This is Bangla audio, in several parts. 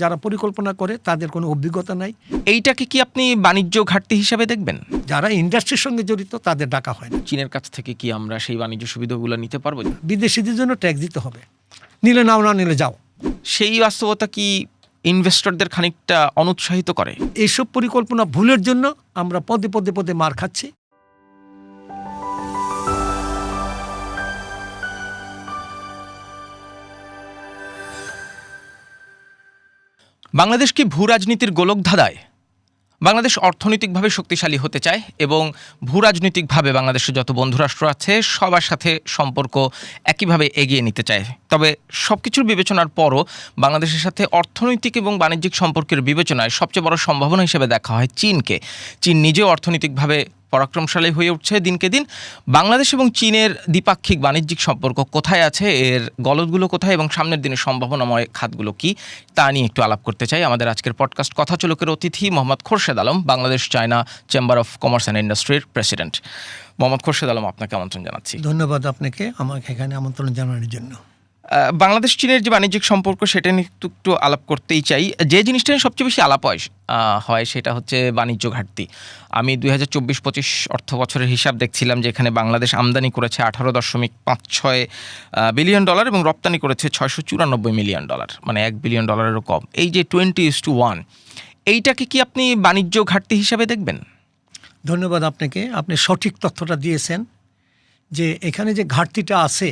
যারা পরিকল্পনা করে তাদের কোনো অভিজ্ঞতা নাই। এইটাকে কি আপনি বাণিজ্য ঘাটতি হিসাবে দেখবেন? যারা ইন্ডাস্ট্রির সঙ্গে জড়িত তাদের ডাকা হয় না। চীনের কাছ থেকে কি আমরা সেই বাণিজ্য সুবিধাগুলো নিতে পারবো? বিদেশিদের জন্য ট্যাক্স দিতে হবে, নিলে নাও, না নিলে যাও। সেই বাস্তবতা কি ইনভেস্টরদের খানিকটা অনুৎসাহিত করে? এইসব পরিকল্পনা ভুলের জন্য আমরা পদে পদে পদে মার খাচ্ছি। বাংলাদেশ কি ভূ রাজনীতির গোলকধাঁধায়? বাংলাদেশ অর্থনৈতিকভাবে শক্তিশালী হতে চায় এবং ভূ রাজনৈতিকভাবে বাংলাদেশের যত বন্ধুরাষ্ট্র আছে সবার সাথে সম্পর্ক একইভাবে এগিয়ে নিতে চায়। তবে সব কিছুর বিবেচনার পরও বাংলাদেশের সাথে অর্থনৈতিক এবং বাণিজ্যিক সম্পর্কের বিবেচনায় সবচেয়ে বড় সম্ভাবনা হিসেবে দেখা হয় চীনকে। চীন নিজেও অর্থনৈতিকভাবে পরাক্রমশালী হয়ে উঠছে দিনকে দিন। বাংলাদেশ এবং চীনের দ্বিপাক্ষিক বাণিজ্যিক সম্পর্ক কোথায় আছে, এর গলদগুলো কোথায় এবং সামনের দিনের সম্ভাবনাময় খাতগুলো কি, তা নিয়ে একটু আলাপ করতে চাই। আমাদের আজকের পডকাস্ট কথাচলকের অতিথি Mohammad Khorshed Alam, Bangladesh China chamber of commerce and ইন্ডাস্ট্রির প্রেসিডেন্ট। মোহাম্মদ খোরশেদ আলম, আপনাকে আমন্ত্রণ জানাচ্ছি। ধন্যবাদ আপনাকে আমাকে এখানে আমন্ত্রণ জানানোর জন্য। বাংলাদেশ চীনের যে বাণিজ্যিক সম্পর্ক সেটা নিয়ে একটু আলাপ করতেই চাই। যে জিনিসটা নিয়ে সবচেয়ে বেশি আলাপ হয় সেটা হচ্ছে বাণিজ্য ঘাটতি। আমি 2024-25 অর্থ বছরের হিসাব দেখছিলাম যে এখানে বাংলাদেশ আমদানি করেছে $18.56 বিলিয়ন এবং রপ্তানি করেছে $694 মিলিয়ন, মানে $1 বিলিয়ন কম। এই যে 20:1, এইটাকে কি আপনি বাণিজ্য ঘাটতি হিসাবে দেখবেন? ধন্যবাদ আপনাকে, আপনি সঠিক তথ্যটা দিয়েছেন যে এখানে যে ঘাটতিটা আছে,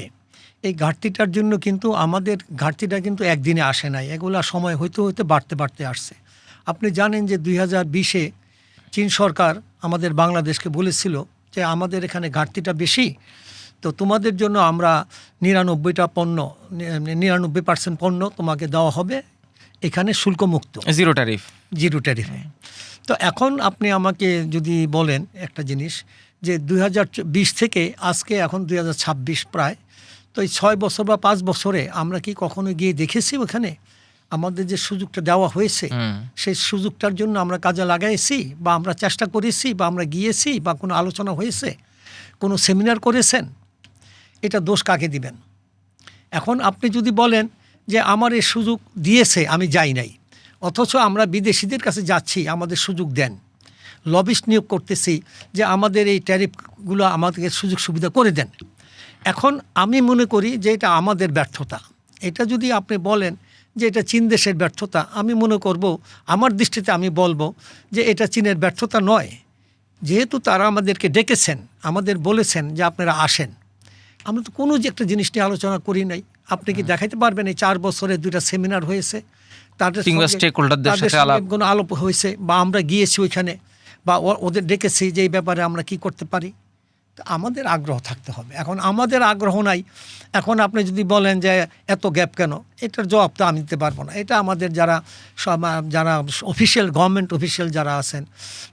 এই ঘাটতিটার জন্য কিন্তু আমাদের ঘাটতিটা কিন্তু একদিনে আসে নাই, এগুলা সময় হইতে হইতে বাড়তে বাড়তে আসছে। আপনি জানেন যে 2020-এ চীন সরকার আমাদের বাংলাদেশকে বলেছিল যে আমাদের এখানে ঘাটতিটা বেশি, তো তোমাদের জন্য আমরা 99% পণ্য তোমাকে দেওয়া হবে এখানে শুল্কমুক্ত, জিরো ট্যারিফে। তো এখন আপনি আমাকে যদি বলেন একটা জিনিস যে 2020 থেকে আজকে এখন 2026 প্রায়, তো এই 6 বছর বা 5 বছরে আমরা কি কখনো গিয়ে দেখেছি ওখানে আমাদের যে সুযোগটা দেওয়া হয়েছে সেই সুযোগটার জন্য আমরা কাজে লাগাইছি বা আমরা চেষ্টা করেছি বা আমরা গিয়েছি বা কোনো আলোচনা হয়েছে, কোনো সেমিনার করেছেন? এটা দোষ কাকে দিবেন? এখন আপনি যদি বলেন যে আমার এই সুযোগ দিয়েছে আমি যাই নাই, অথচ আমরা বিদেশিদের কাছে যাচ্ছি আমাদের সুযোগ দেন, লবিস্ট নিয়োগ করতেছি যে আমাদের এই ট্যারিফগুলো আমাদেরকে সুযোগ সুবিধা করে দেন। এখন আমি মনে করি যে এটা আমাদের ব্যর্থতা। এটা যদি আপনি বলেন যে এটা চীন দেশের ব্যর্থতা, আমি মনে করব, আমার দৃষ্টিতে আমি বলবো যে এটা চীনের ব্যর্থতা নয়। যেহেতু তারা আমাদেরকে ডেকেছেন, আমাদের বলেছেন যে আপনারা আসেন, আমরা তো কোনো যে একটা জিনিস নিয়ে আলোচনা করি নাই। আপনি কি দেখাইতে পারবেন এই 4 বছরে 2টা সেমিনার হয়েছে, তাদের কোনো আলাপ হয়েছে বা আমরা গিয়েছি ওইখানে বা ওদের ডেকেছি যে এই ব্যাপারে আমরা কি করতে পারি? আমাদের আগ্রহ থাকতে হবে। এখন আমাদের আগ্রহ নাই। এখন আপনি যদি বলেন যে এত গ্যাপ কেন, এটার জবাব তো আমি দিতে পারবো না। এটা আমাদের যারা অফিসিয়াল গভর্নমেন্ট অফিসিয়াল যারা আছেন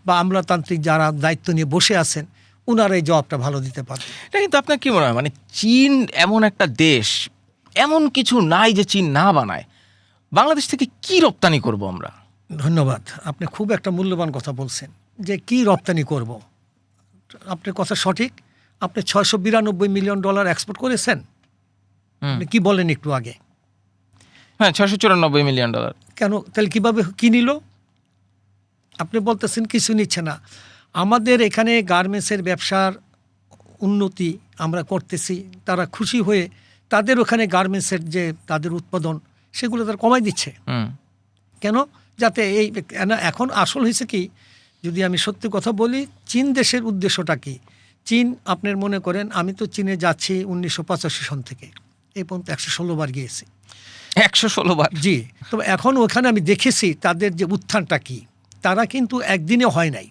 বা আমলাতান্ত্রিক যারা দায়িত্ব নিয়ে বসে আছেন, ওনারা এই জবাবটা ভালো দিতে পারবে। এটা কিন্তু আপনার কি মনে হয়, মানে চীন এমন একটা দেশ, এমন কিছু নাই যে চীন না বানায়? বাংলাদেশ থেকে কি রপ্তানি করব আমরা? ধন্যবাদ, আপনি খুব একটা মূল্যবান কথা বলছেন যে কি রপ্তানি করব। আপনার কথা সঠিক। আপনি $692 মিলিয়ন এক্সপোর্ট করেছেন, আপনি কি বলেন একটু আগে? হ্যাঁ, $694 মিলিয়ন। কেন তাহলে কীভাবে কি নিল? আপনি বলতেছেন কিছু নিচ্ছে না। আমাদের এখানে গার্মেন্টসের ব্যবসার উন্নতি আমরা করতেছি, তারা খুশি হয়ে তাদের ওখানে গার্মেন্টসের যে তাদের উৎপাদন সেগুলো তারা কমাই দিচ্ছে। কেন? যাতে এই এখন আসল হয়েছে কি, যদি আমি সত্যি কথা বলি, চীন দেশের উদ্দেশ্যটা কি? চীন, আপনার মনে করেন আমি তো চীনে যাচ্ছি 1985 সন থেকে, এই পর্যন্ত 116 বার গিয়েছি। 116 বার? জি। তো এখন ওখানে আমি দেখেছি তাদের যে উত্থানটা কি, তারা কিন্তু একদিনে হয় নাই।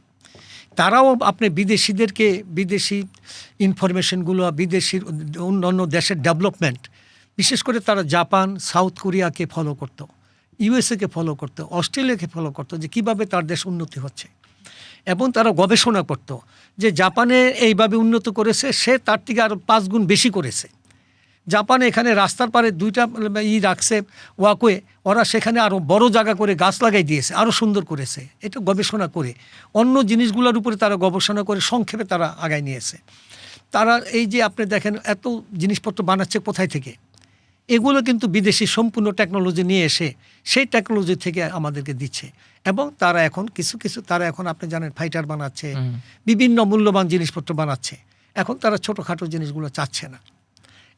তারাও আপনি বিদেশিদেরকে, বিদেশি ইনফরমেশনগুলো, বিদেশির অন্যান্য দেশের ডেভেলপমেন্ট, বিশেষ করে তারা জাপান, সাউথ কোরিয়াকে ফলো করতো, ইউএসএকে ফলো করতো, অস্ট্রেলিয়াকে ফলো করতো যে কীভাবে তার দেশ উন্নতি হচ্ছে, এবং তারা গবেষণা করত যে জাপানে এইভাবে উন্নত করেছে, সে তার থেকে আরও 5 গুণ বেশি করেছে। জাপানে এখানে রাস্তার পারে 2টা রাখছে ওয়াকওয়ে, ওরা সেখানে আরও বড় জায়গা করে গাছ লাগাই দিয়েছে, আরও সুন্দর করেছে। এটা গবেষণা করে, অন্য জিনিসগুলোর উপরে তারা গবেষণা করে সংক্ষেপে তারা আগায় নিয়েছে। তারা এই যে আপনি দেখেন এত জিনিসপত্র বানাচ্ছে কোথায় থেকে? এগুলো কিন্তু বিদেশি সম্পূর্ণ টেকনোলজি নিয়ে এসে সেই টেকনোলজি থেকে আমাদেরকে দিচ্ছে। এবং তারা এখন কিছু তারা এখন আপনি জানেন ফাইটার বানাচ্ছে, বিভিন্ন মূল্যবান জিনিসপত্র বানাচ্ছে। এখন তারা ছোটোখাটো জিনিসগুলো চাচ্ছে না।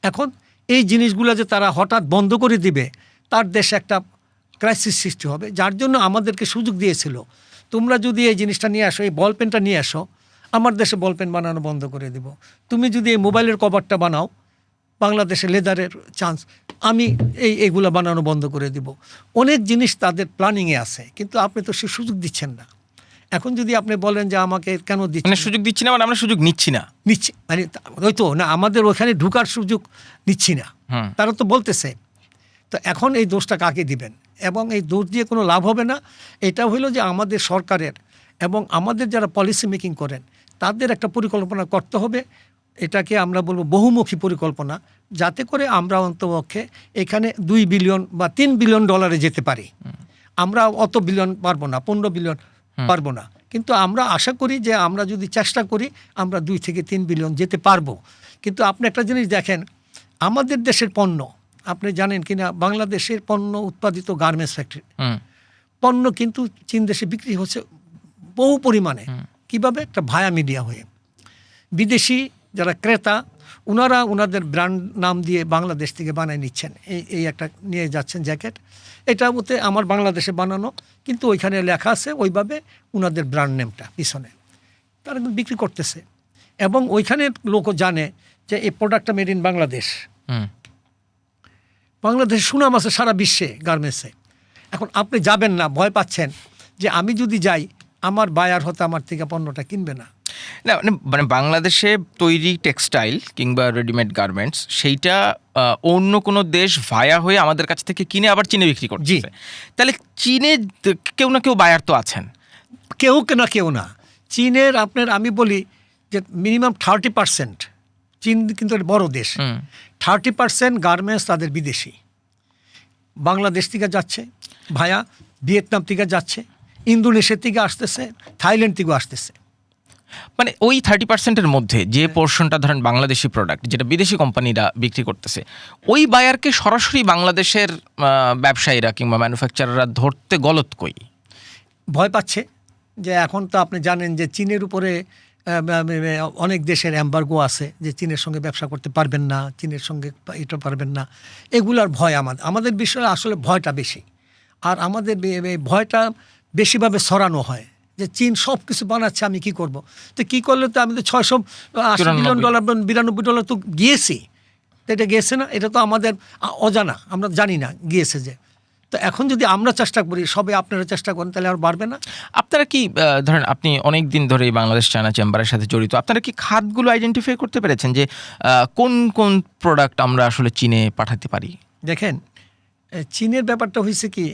এখন এই জিনিসগুলো যে তারা হঠাৎ বন্ধ করে দিবে, তার দেশে একটা ক্রাইসিস সৃষ্টি হবে। যার জন্য আমাদেরকে সুযোগ দিয়েছিল, তোমরা যদি এই জিনিসটা নিয়ে আসো, এই বল পেনটা নিয়ে আসো, আমার দেশে বল পেন বানানো বন্ধ করে দেব। তুমি যদি এই মোবাইলের কভারটা বানাও, বাংলাদেশে লেদারের চান্স, আমি এইগুলো বানানো বন্ধ করে দিব। অনেক জিনিস তাদের প্ল্যানিংয়ে আছে, কিন্তু আপনি তো সে সুযোগ দিচ্ছেন না। এখন যদি আপনি বলেন যে আমাকে কেন দিচ্ছেন, মানে সুযোগ দিচ্ছি না, মানে আমরা সুযোগ নিচ্ছি না, মানে ওই তো না, আমাদের ওখানে ঢুকার সুযোগ নিচ্ছি না, তারা তো বলতেছে। তো এখন এই দোষটা কাকে দিবেন? এবং এই দোষ দিয়ে কোনো লাভ হবে না। এটা হলো যে আমাদের সরকারের এবং আমাদের যারা পলিসি মেকিং করেন, তাদের একটা পরিকল্পনা করতে হবে। এটাকে আমরা বলবো বহুমুখী পরিকল্পনা, যাতে করে আমরা অন্তপক্ষে এখানে 2 বিলিয়ন বা 3 বিলিয়ন ডলারে যেতে পারি। আমরা অত বিলিয়ন পারবো না, 15 বিলিয়ন পারবো না, কিন্তু আমরা আশা করি যে আমরা যদি চেষ্টা করি আমরা 2 থেকে 3 বিলিয়ন যেতে পারবো। কিন্তু আপনি একটা জিনিস দেখেন, আমাদের দেশের পণ্য, আপনি জানেন কিনা, বাংলাদেশের পণ্য উৎপাদিত গার্মেন্টস ফ্যাক্টরি পণ্য কিন্তু চীন দেশে বিক্রি হচ্ছে বহু পরিমাণে। কিভাবে? একটা ভায়া মিডিয়া হয়ে। বিদেশি যারা ক্রেতা, ওনারা ওনাদের ব্র্যান্ড নাম দিয়ে বাংলাদেশ থেকে বানায় নিচ্ছেন। এই একটা নিয়ে যাচ্ছেন জ্যাকেট, এটা ওতে আমার বাংলাদেশে বানানো, কিন্তু ওইখানে লেখা আছে ওইভাবে ওনাদের ব্র্যান্ড নেমটা পিছনে, তারা কিন্তু বিক্রি করতেছে। এবং ওইখানে লোকও জানে যে এই প্রোডাক্টটা মেড ইন বাংলাদেশ। বাংলাদেশ সুনাম আছে সারা বিশ্বে গার্মেন্টসে। এখন আপনি যাবেন না, ভয় পাচ্ছেন যে আমি যদি যাই আমার বায়ার হতে আমার থেকে পণ্যটা কিনবে না। না, মানে বাংলাদেশে তৈরি টেক্সটাইল কিংবা রেডিমেড গার্মেন্টস, সেইটা অন্য কোনো দেশ ভায়া হয়ে আমাদের কাছ থেকে কিনে আবার চীনে বিক্রি করছে। তাহলে চীনে কেউ না কেউ বায়ার তো আছেন। কেউ না। চীনের আপনার আমি বলি যে মিনিমাম 30%, চীন কিন্তু বড় দেশ, 30% গার্মেন্টস তাদের বিদেশি। বাংলাদেশ থেকে যাচ্ছে ভায়া, ভিয়েতনাম থেকে যাচ্ছে, ইন্দোনেশিয়া থেকে আসতেছে, থাইল্যান্ড থেকেও আসতেছে। মানে ওই 30%-এর মধ্যে যে পোর্শনটা ধরেন বাংলাদেশি প্রোডাক্ট, যেটা বিদেশি কোম্পানিরা বিক্রি করতেছে, ওই বায়ারকে সরাসরি বাংলাদেশের ব্যবসায়ীরা কিংবা ম্যানুফ্যাকচারাররা ধরতে গলত কই? ভয় পাচ্ছে যে এখন তো আপনি জানেন যে চীনের উপরে অনেক দেশের এম্বার্গো আছে, যে চীনের সঙ্গে ব্যবসা করতে পারবেন না, চীনের সঙ্গে এটা পারবেন না, এগুলার ভয় আমাদের বিষয়ে আসলে ভয়টা বেশি। আর আমাদের ভয়টা বেশিভাবে ছড়ানো হয় যে চীন সব কিছু বানাচ্ছে, আমি কি করব? তো কি করলে তো আমি তো $680 বিলিয়ন, $92 তো গিয়েছি, তো এটা গিয়েছে না, এটা তো আমাদের অজানা, আমরা জানি না গিয়েছে যে। তো এখন যদি আমরা চেষ্টা করি, সবে আপনারা চেষ্টা করেন, তাহলে আর বাড়বে না। আপনারা কি ধরেন, আপনি অনেক দিন ধরে বাংলাদেশ চায়না চেম্বারের সাথে জড়িত, আপনারা কি খাতগুলো আইডেন্টিফাই করতে পেরেছেন যে কোন কোন প্রোডাক্ট আমরা আসলে চীনে পাঠাতে পারি? দেখেন, চীনের ব্যাপারটা হয়েছে কি,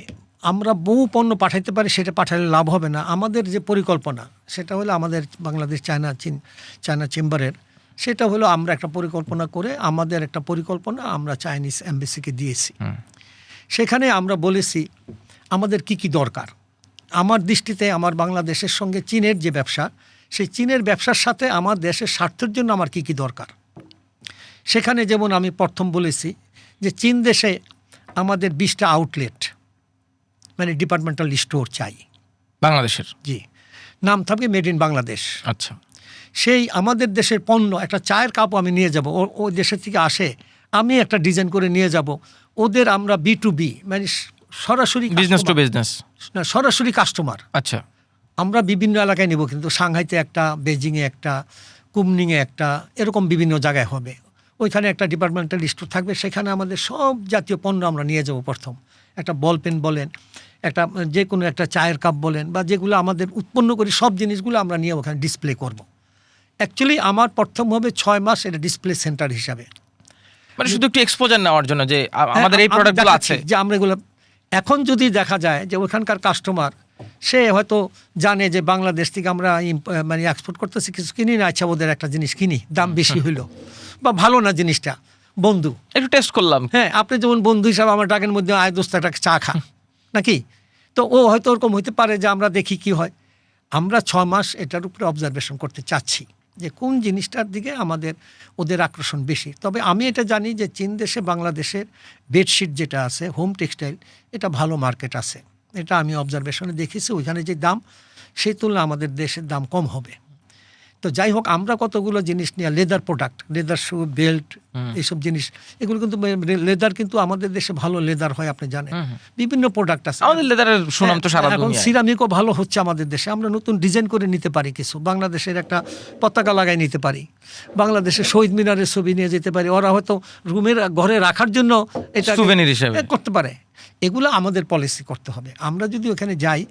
আমরা বহু পণ্য পাঠাইতে পারি, সেটা পাঠালে লাভ হবে না। আমাদের যে পরিকল্পনা, সেটা হলো আমাদের বাংলাদেশ চায়না চেম্বারের, সেটা হলো আমরা একটা পরিকল্পনা করে, আমাদের একটা পরিকল্পনা আমরা চাইনিজ এমবেসিকে দিয়েছি। সেখানে আমরা বলেছি আমাদের কি কি দরকার। আমার দৃষ্টিতে আমার বাংলাদেশের সঙ্গে চীনের যে ব্যবসা, সেই চীনের ব্যবসার সাথে আমার দেশের স্বার্থের জন্য আমার কি কি দরকার। সেখানে যেমন আমি প্রথম বলেছি যে চীন দেশে আমাদের 20টা আউটলেট, মানে ডিপার্টমেন্টাল স্টোর চাই বাংলাদেশের। জি, নাম থাকবে মেড ইন বাংলাদেশ। আচ্ছা, সেই আমাদের দেশের পণ্য, একটা চায়ের কাপও আমি নিয়ে যাব, ওই দেশের থেকে আসে, আমি একটা ডিজাইন করে নিয়ে যাব। ওদের আমরা B2B, মানে সরাসরি বিজনেস টু বিজনেস, না, সরাসরি কাস্টমার। আচ্ছা, আমরা বিভিন্ন এলাকায় নেব, কিন্তু সাংহাইতে একটা, বেজিংয়ে একটা, কুমনিংয়ে একটা, এরকম বিভিন্ন জায়গায় হবে। ওইখানে একটা ডিপার্টমেন্টাল স্টোর থাকবে, সেখানে আমাদের সব জাতীয় পণ্য আমরা নিয়ে যাব। প্রথম একটা বল পেন বলেন, একটা যে কোনো একটা চায়ের কাপ বলেন, বা যেগুলো আমাদের উৎপন্ন করি, সব জিনিসগুলো আমরা নিয়ে ওখানে ডিসপ্লে করব। অ্যাকচুয়ালি আমার প্রথম হবে 6 মাস এটা ডিসপ্লে সেন্টার হিসাবে, মানে শুধু একটু এক্সপোজার নেওয়ার জন্য যে আমাদের এই প্রোডাক্টগুলো আছে, যে আমরা এগুলো। এখন যদি দেখা যায় যে ওখানকার কাস্টমার, সে হয়তো জানে যে বাংলাদেশ থেকে আমরা মানে এক্সপোর্ট করতেছি, কিছু কিনি না, আচ্ছা ওদের একটা জিনিস কিনি, দাম বেশি হইলো বা ভালো না জিনিসটা, বন্ধু একটু টেস্ট করলাম। হ্যাঁ, আপনি যেমন বন্ধু হিসাবে আমার ডাকের মধ্যে আয় দোস্ত একটা চা খা নাকি, তো ও হয়তো ওরকম হইতে পারে যে আমরা দেখি কি হয়। আমরা 6 মাস এটার উপরে অবজারভেশন করতে চাচ্ছি। যে কোন জিনিসটার দিকে ওদের আকর্ষণ বেশি। তবে আমি এটা জানি যে চীন দেশে বাংলাদেশের বেডশিট যেটা আছে, হোম টেক্সটাইল, এটা ভালো মার্কেট আছে। এটা আমি অবজারভেশনে দেখেছি। ওইখানে যে দাম, সেই তুলনায় আমাদের দেশের দাম কম হবে। তো যাই হোক, আমরা কতগুলো জিনিস নিয়ে, লেদার প্রোডাক্ট, লেদার শু, বেল্ট, এইসব জিনিস, এগুলো কিন্তু লেদার কিন্তু আমাদের দেশে ভালো লেদার হয়, আপনি জানেন। বিভিন্ন প্রোডাক্ট আছে আমাদের লেদারের সুনাম তো সারা এখন। দুনিয়ায়। সিরামিকও ভালো হচ্ছে আমাদের দেশে। আমরা নতুন ডিজাইন করে নিতে পারি, কিছু বাংলাদেশের একটা পতাকা লাগাই নিতে পারি, বাংলাদেশের শহীদ মিনারের ছবি নিয়ে যেতে পারি। ওরা হয়তো রুমের ঘরে রাখার জন্য এটা সুভেনির হিসেবে করতে পারে। এগুলো আমাদের পলিসি করতে হবে। আমরা যদি ওখানে যাই,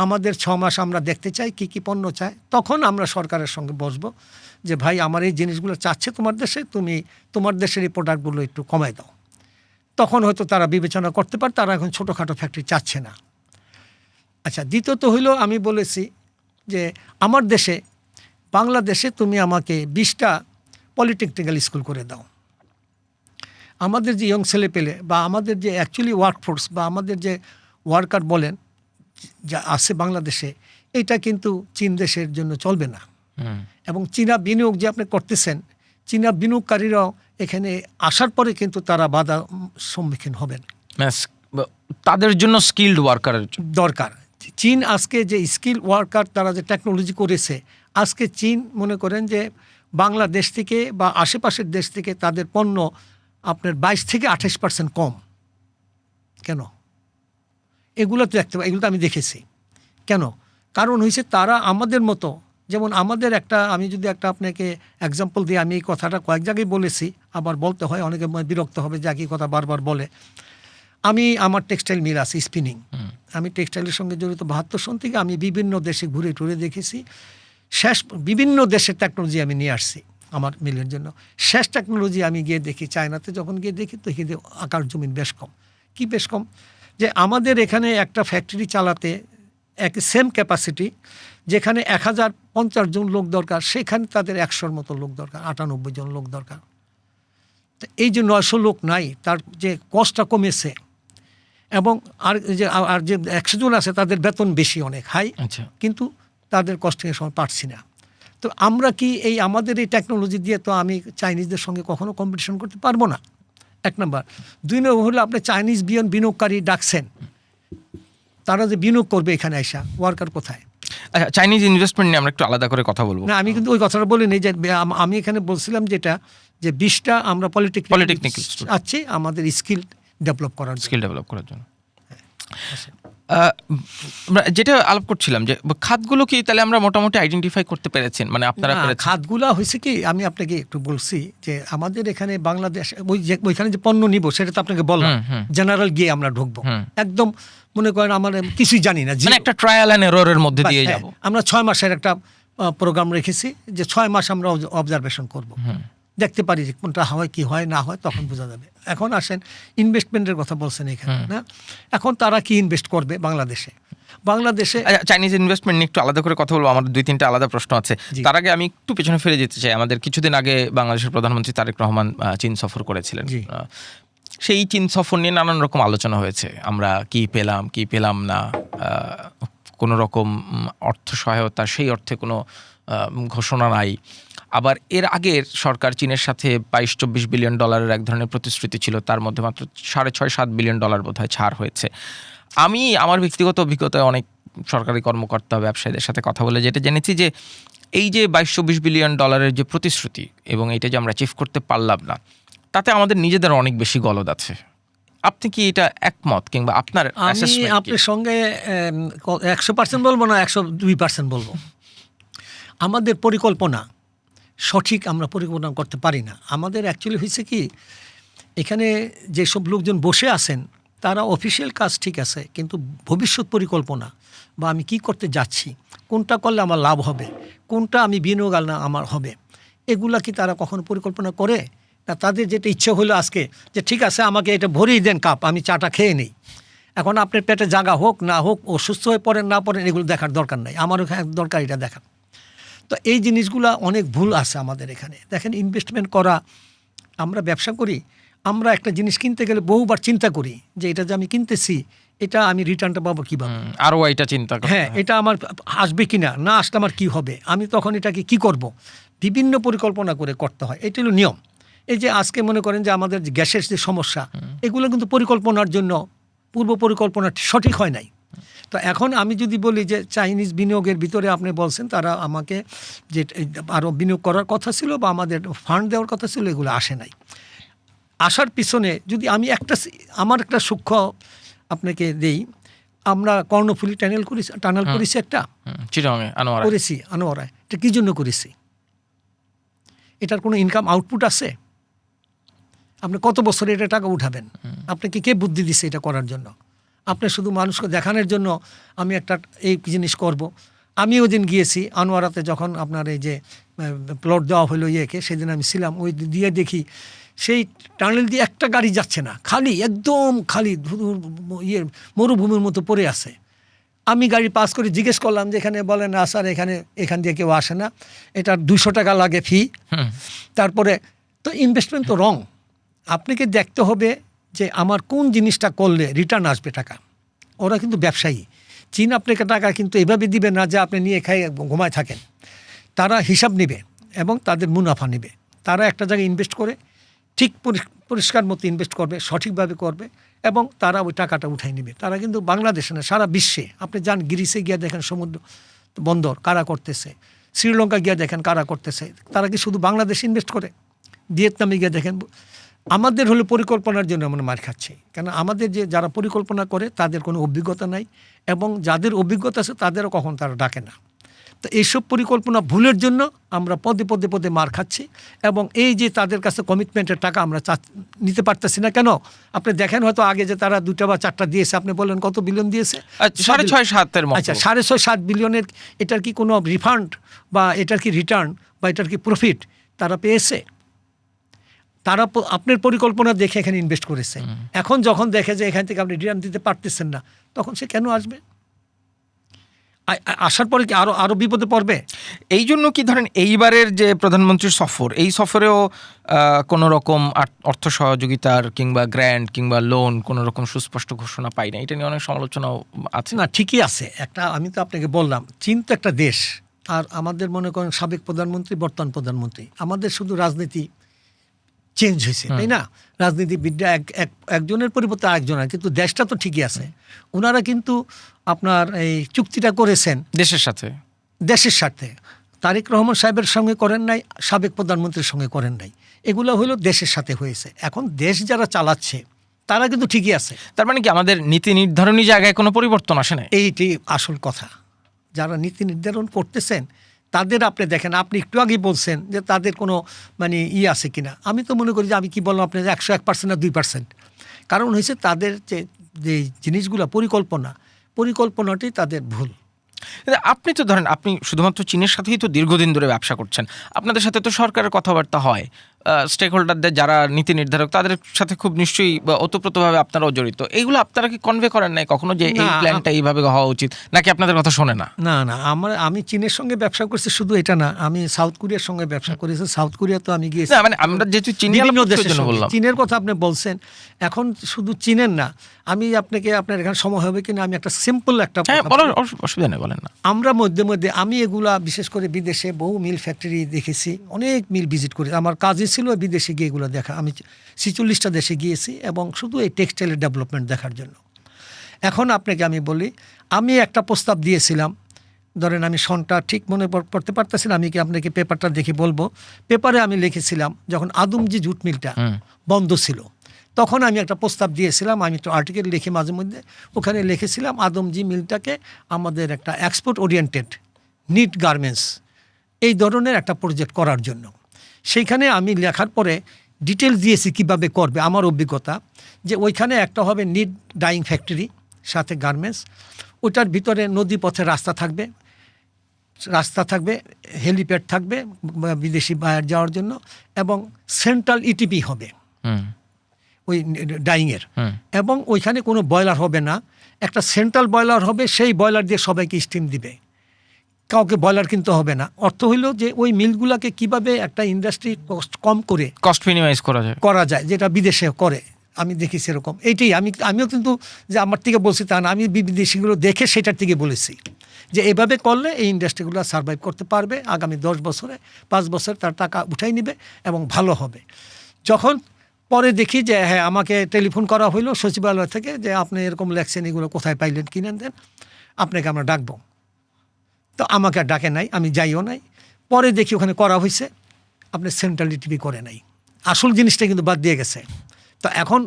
আমাদের 6 মাস আমরা দেখতে চাই কি কি পণ্য চাই, তখন আমরা সরকারের সঙ্গে বসবো যে ভাই আমার এই জিনিসগুলো চাচ্ছে তোমার দেশে, তুমি তোমার দেশের এই প্রোডাক্টগুলো একটু কমাই দাও। তখন হয়তো তারা বিবেচনা করতে পারে, তারা এখন ছোটোখাটো ফ্যাক্টরি চাচ্ছে না। আচ্ছা, দ্বিতীয়ত হইল, আমি বলেছি যে আমার দেশে, বাংলাদেশে তুমি আমাকে 20টা পলিটেকনিক্যাল স্কুল করে দাও। আমাদের যে ইয়ং ছেলে পেলে বা আমাদের যে অ্যাকচুয়ালি ওয়ার্কফোর্স বা আমাদের যে ওয়ার্কার বলেন যা আছে বাংলাদেশে, এটা কিন্তু চীন দেশের জন্য চলবে না। এবং চীনা বিনিয়োগ যে আপনি করতেছেন, চীনা বিনিয়োগকারীরাও এখানে আসার পরে কিন্তু তারা বাধা সম্মুখীন হবেন। তাদের জন্য স্কিল্ড ওয়ার্কারের দরকার। চীন আজকে যে স্কিল ওয়ার্কার, তারা যে টেকনোলজি করেছে, আজকে চীন মনে করেন যে বাংলাদেশ থেকে বা আশেপাশের দেশ থেকে তাদের পণ্য আপনার 22 থেকে 28% কম। কেন? এগুলো তো দেখতে পাই, এগুলো তো আমি দেখেছি। কেন? কারণ হয়েছে তারা আমাদের মতো, যেমন আমাদের একটা, আমি যদি একটা আপনাকে এক্সাম্পল দিই, আমি এই কথাটা কয়েক জায়গায় বলেছি, আবার বলতে হয়, অনেকে বিরক্ত হবে যে একই কথা বারবার বলে। আমার টেক্সটাইল মিল আছে, স্পিনিং। আমি টেক্সটাইলের সঙ্গে জড়িত 72 সন থেকে। আমি বিভিন্ন দেশে ঘুরে টুরে দেখেছি। বিভিন্ন দেশের টেকনোলজি আমি নিয়ে আসছি আমার মিলের জন্য। শেষ টেকনোলজি আমি গিয়ে দেখি চায়নাতে, যখন গিয়ে দেখি তো এখানে আকার জমিন বেশ কম। কি বেশ কম? যে আমাদের এখানে একটা ফ্যাক্টরি চালাতে সেম ক্যাপাসিটি, যেখানে 1050 জন লোক দরকার, সেখানে তাদের 100-র মতো লোক দরকার, 98 জন লোক দরকার। তো এই যে 900 লোক নাই, তার যে কষ্টটা কমেছে, এবং আর যে 100 জন আছে তাদের বেতন বেশি, অনেক হাই, কিন্তু তাদের কষ্টের সময় পারছি না। তো আমরা কি আমাদের এই টেকনোলজি দিয়ে তো আমি চাইনিজদের সঙ্গে কখনো কম্পিটিশন করতে পারবো না, 1 নম্বর। 2 নম্বর হলো, আপনি চাইনিজ বিনিয়োগকারী ডাকছেন, তারা যে বিনিয়োগ করবে এখানে আইসা, ওয়ার্কার কোথায়? আচ্ছা, চাইনিজ ইনভেস্টমেন্ট নিয়ে আমরা একটু আলাদা করে কথা বলবো। না, আমি কিন্তু ওই কথাটা বলিনি। যে আমি এখানে বলছিলাম যেটা, যে 20টা আমরা পলিটেকনিক আছি আমাদের স্কিল ডেভেলপ করার জন্য। যেটা আলাপ করছিলাম, যে খাতগুলো কি তাহলে আমরা মোটামুটি আইডেন্টিফাই করতে পেরেছেন, মানে আপনারা খাতগুলো হয়েছে কি, আমি আপনাকে একটু বলছি যে আমাদের এখানে বাংলাদেশ, ওইখানে যে পণ্য নিব সেটা তো আপনাকে বললাম, জেনারেল গিয়ে আমরা ঢুকবো, একদম মনে করেন আমার কিছুই জানি না, একটা ট্রায়াল এন্ড এররের মধ্যে দিয়ে যাব। আমরা 6 মাসের একটা প্রোগ্রাম রেখেছি, যে 6 মাস আমরা অবজারভেশন করব, দেখতে পারি যে কোনটা হয়, কি হয় না হয়, তখন বোঝা যাবে। এখন আসেন ইনভেস্টমেন্টের কথা বলছেন এখানে, না? এখন তারা কি ইনভেস্ট করবে বাংলাদেশে? চাইনিজ ইনভেস্টমেন্ট নিয়ে একটু আলাদা করে কথা বলবো, আমার 2-3টা আলাদা প্রশ্ন আছে। তার আগে আমি একটু পেছনে ফিরে যেতে চাই। আমাদের কিছুদিন আগে বাংলাদেশের প্রধানমন্ত্রী তারেক রহমান চীন সফর করেছিলেন। সেই চীন সফর নিয়ে নানান রকম আলোচনা হয়েছে। আমরা কি পেলাম না, কোনো রকম অর্থ সহায়তা, সেই অর্থে কোনো ঘোষণা নাই। আবার এর আগের সরকার চীনের সাথে 22-24 বিলিয়ন ডলারের এক ধরনের প্রতিশ্রুতি ছিল, তার মধ্যে মাত্র 6.5-7 বিলিয়ন ডলার বোধহয় ছাড় হয়েছে। আমি আমার ব্যক্তিগত অভিজ্ঞতায় অনেক সরকারি কর্মকর্তা, ব্যবসায়ীদের সাথে কথা বলে যেটা জেনেছি, যে এই যে 22-24 বিলিয়ন ডলারের যে প্রতিশ্রুতি, এবং এটা যে আমরা অ্যাচিভ করতে পারলাম না, তাতে আমাদের নিজেদের অনেক বেশি গলদ আছে। আপনি কি এটা একমত, কিংবা আপনার অ্যাসেসমেন্ট? আমি আপনার সঙ্গে 100% বলবো না, 102% বলবো। আমাদের পরিকল্পনা সঠিক, আমরা পরিকল্পনা করতে পারি না। আমাদের অ্যাকচুয়ালি হয়েছে কি, এখানে যেসব লোকজন বসে আছেন, তারা অফিসিয়াল কাজ ঠিক আছে, কিন্তু ভবিষ্যৎ পরিকল্পনা বা আমি কি করতে যাচ্ছি, কোনটা করলে আমার লাভ হবে, কোনটা আমি বিনিয়োগ আমার হবে, এগুলা কি তারা কখনো পরিকল্পনা করে না? তাদের যেটা ইচ্ছে হলো আজকে, যে ঠিক আছে আমাকে এটা ভরেই দেন কাপ, আমি চাটা খেয়ে নিই। এখন আপনার পেটে জায়গা হোক না হোক, অসুস্থ হয়ে পড়েন না পড়েন, এগুলো দেখার দরকার নাই। আমার দরকার এটা দেখা। তো এই জিনিসগুলো অনেক ভুল আছে আমাদের এখানে। দেখেন, ইনভেস্টমেন্ট করা, আমরা ব্যবসা করি, আমরা একটা জিনিস কিনতে গেলে বহুবার চিন্তা করি যে এটা যে আমি কিনতেছি, এটা আমি রিটার্নটা পাবো কীভাবে, আরও এটা চিন্তা করতে হ্যাঁ এটা আমার আসবে কিনা, না আসলে আমার কী হবে, আমি তখন এটাকে কি করব, বিভিন্ন পরিকল্পনা করে করতে হয়। এটা হলো নিয়ম। এই যে আজকে মনে করেন যে আমাদের যে গ্যাসের যে সমস্যা, এগুলো কিন্তু পরিকল্পনার জন্য পূর্ব পরিকল্পনা সঠিক হয় নাই। তো এখন আমি যদি বলি যে চাইনিজ বিনিয়োগের ভিতরে আপনি বলছেন তারা আমাকে যে আরও বিনিয়োগ করার কথা ছিল বা আমাদের ফান্ড দেওয়ার কথা ছিল, এগুলো আসে নাই। আসার পিছনে যদি আমি আমার একটা সূক্ষ্ম আপনাকে দেই, আমরা কর্ণফুলী টানেল করেছি একটা, করেছি আনোয়ারায়। এটা কী জন্য করেছি? এটার কোনো ইনকাম আউটপুট আছে? আপনি কত বছরে এটা টাকা উঠাবেন? আপনাকে কে বুদ্ধি দিছে এটা করার জন্য? আপনি শুধু মানুষকে দেখানোর জন্য আমি একটা এই জিনিস করব। আমি ওই দিন গিয়েছি আনোয়ারাতে, যখন আপনার এই যে প্লট দেওয়া হলো ইয়েকে, সেদিন আমি ছিলাম, ওই দিয়ে দেখি সেই টানেল দিয়ে একটা গাড়ি যাচ্ছে না, খালি, একদম খালি, মরুভূমির মতো পড়ে আছে। আমি গাড়ি পাস করে জিজ্ঞেস করলাম যে এখানে, বলে না স্যার এখান দিয়ে কেউ আসে না, এটার 200 টাকা লাগে ফি। তারপরে তো ইনভেস্টমেন্ট তো রং। আপনাকে দেখতে হবে যে আমার কোন জিনিসটা করলে রিটার্ন আসবে টাকা। ওরা কিন্তু ব্যবসায়ী। চীন আপনাকে টাকা কিন্তু এভাবে দিবে না যে আপনি নিয়ে খাই ঘুমায় থাকেন। তারা হিসাব নেবে এবং তাদের মুনাফা নেবে। তারা একটা জায়গায় ইনভেস্ট করে ঠিক পরিষ্কার মতো ইনভেস্ট করবে, সঠিকভাবে করবে এবং তারা ওই টাকাটা উঠাই নেবে। তারা কিন্তু বাংলাদেশে না, সারা বিশ্বে আপনি যান, গ্রিসে গিয়ে দেখেন সমুদ্র বন্দর কারা করতেছে, শ্রীলঙ্কা গিয়ে দেখেন কারা করতেছে। তারা কি শুধু বাংলাদেশে ইনভেস্ট করে? ভিয়েতনামে গিয়ে দেখেন। আমাদের হলো পরিকল্পনার জন্য আমরা মার খাচ্ছি, কেন আমাদের যে যারা পরিকল্পনা করে তাদের কোনো অভিজ্ঞতা নাই, এবং যাদের অভিজ্ঞতা আছে তাদেরও কখন তারা ডাকে না। তো এইসব পরিকল্পনা ভুলের জন্য আমরা পদে পদে পদে মার খাচ্ছি, এবং এই যে তাদের কাছে কমিটমেন্টের টাকা আমরা নিতে পারতেছি না। কেন? আপনি দেখেন হয়তো আগে যে তারা 2টা বা 4টা দিয়েছে, আপনি বলেন কত বিলিয়ন দিয়েছে? 6.5-7 আচ্ছা, 6.5-7 বিলিয়নের এটার কি কোনো রিফান্ড বা এটার কি রিটার্ন বা এটার কি প্রফিট তারা পেয়েছে? তারা আপনার পরিকল্পনা দেখে এখানে ইনভেস্ট করেছে। এখন যখন দেখে যে এখান থেকে আপনি রিটার্ন দিতে পারতেছেন না, তখন সে কেন আসবে? আসার পরে কি আরো বিপদে পড়বে? এই জন্য কি ধরেন এইবারের যে প্রধানমন্ত্রীর সফর, এই সফরেও কোনো রকম অর্থ সহযোগিতার কিংবা গ্র্যান্ট কিংবা লোন কোনো রকম সুস্পষ্ট ঘোষণা পাই না, এটা নিয়ে অনেক সমালোচনাও আছে। না, ঠিকই আছে। একটা আমি তো আপনাকে বললাম, চীন তো একটা দেশ, আর আমাদের মনে করেন সাবেক প্রধানমন্ত্রী, বর্তমান প্রধানমন্ত্রী, আমাদের শুধু রাজনীতি চেঞ্জ হয়েছে, তাই না? রাজনীতিবিদরা একজনের পরিবর্তে আরেকজনের, কিন্তু দেশটা তো ঠিকই আছে। ওনারা কিন্তু আপনার এই চুক্তিটা করেছেন দেশের সাথে। তারেক রহমান সাহেবের সঙ্গে করেন নাই, সাবেক প্রধানমন্ত্রীর সঙ্গে করেন নাই। এগুলো হলো দেশের সাথে হয়েছে। এখন দেশ যারা চালাচ্ছে তারা কিন্তু ঠিকই আছে। তার মানে কি আমাদের নীতি নির্ধারণী জায়গায় কোনো পরিবর্তন আসে না? এইটি আসল কথা। যারা নীতি নির্ধারণ করতেছেন তাদের আপনি দেখেন, আপনি একটু আগেই বলছেন যে তাদের কোনো মানে আছে কিনা। আমি তো মনে করি যে, আমি কি বললাম আপনার 101% না 2%। কারণ হয়েছে তাদের যে জিনিসগুলো পরিকল্পনাটি তাদের ভুল। আপনি তো ধরেন, আপনি শুধুমাত্র চীনের সাথেই তো দীর্ঘদিন ধরে ব্যবসা করছেন, আপনাদের সাথে তো সরকারের কথাবার্তা হয়, স্টেক হোল্ডারদের যারা নীতি নির্ধারক তাদের সাথে খুব নিশ্চয়ই ওতপ্রোতভাবে আপনারাও জড়িত। এইগুলো আপনারা কি কনভে করেন নাই কখনো যে এই প্ল্যানটা এইভাবে হওয়া উচিত, নাকি আপনাদের কথা শোনে না? না, আমি চীনের সঙ্গে ব্যবসা করছি, শুধু এটা না, আমি সাউথ কোরিয়ার সঙ্গে ব্যবসা করেছি। সাউথ কোরিয়া তো আমি গিয়েছি, মানে আমরা যেহেতু চীনের কথা আপনি বলছেন, এখন শুধু চীনের না, আমি আপনাকে, আপনার এখানে সময় হবে কিনা, আমি একটা সিম্পল একটা অসুবিধা নেই, বলেন না। আমরা মধ্যে আমি এগুলা বিশেষ করে বিদেশে বহু মিল ফ্যাক্টরি দেখেছি, অনেক মিল ভিজিট করি। আমার কাজই ছিল বিদেশে গিয়ে এগুলো দেখা। আমি 46টা দেশে গিয়েছি এবং শুধু এই টেক্সটাইলের ডেভেলপমেন্ট দেখার জন্য। এখন আপনাকে আমি বলি, আমি একটা প্রস্তাব দিয়েছিলাম, ধরেন আমি সনটা ঠিক মনে পড়তে পারতেছিলাম, আমি কি আপনাকে পেপারটা দেখে বলবো। পেপারে আমি লিখেছিলাম যখন আদমজি জুট মিলটা বন্ধ ছিল, তখন আমি একটা প্রস্তাব দিয়েছিলাম। আমি তো আর্টিকেল লিখি মাঝে মধ্যে, ওখানে লিখেছিলাম আদমজি মিলটাকে আমাদের একটা এক্সপোর্ট ওরিয়েন্টেড নিট গার্মেন্টস এই ধরনের একটা প্রজেক্ট করার জন্য। সেইখানে আমি লেখার পরে ডিটেলস দিয়েছি কিভাবে করবে, আমার অভিজ্ঞতা, যে ওইখানে একটা হবে নিট ডাইং ফ্যাক্টরি সাথে গার্মেন্টস, ওটার ভিতরে নদী পথে রাস্তা থাকবে, হেলিপ্যাড থাকবে বিদেশি বায়ার যাওয়ার জন্য, এবং সেন্ট্রাল ইটিপি হবে ওই ডাইংয়ের, এবং ওইখানে কোনো বয়লার হবে না, একটা সেন্ট্রাল বয়লার হবে, সেই বয়লার দিয়ে সবাইকে স্টিম দিবে, কাউকে বয়লার কিনতে হবে না। অর্থ হইল যে ওই মিলগুলোকে কিভাবে একটা ইন্ডাস্ট্রি কষ্ট কম করে কস্ট মিনিমাইজ করা যায়, যেটা বিদেশে করে, আমি দেখি সেরকম এইটাই আমিও কিন্তু যে আমার থেকে বলছি তা না, আমি বিদেশিগুলো দেখে সেটার থেকে বলেছি যে এভাবে করলে এই ইন্ডাস্ট্রিগুলো সার্ভাইভ করতে পারবে, আগামী 10 বছরে 5 বছর তার টাকা উঠাই নেবে এবং ভালো হবে। যখন পরে দেখি যে হ্যাঁ আমাকে টেলিফোন করা হইলো সচিবালয় থেকে যে আপনি এরকম লেখছেন, এগুলো কোথায় পাইলেন কিনে দেন, আপনাকে আমরা ডাকবো। তো আমাকে আর ডাকে নাই, আমি যাইও নাই। পরে দেখি ওখানে করা হয়েছে, আপনি সেন্ট্রাল টিভি করে নাই, আসল জিনিসটা কিন্তু বাদ দিয়ে গেছে। তো এখন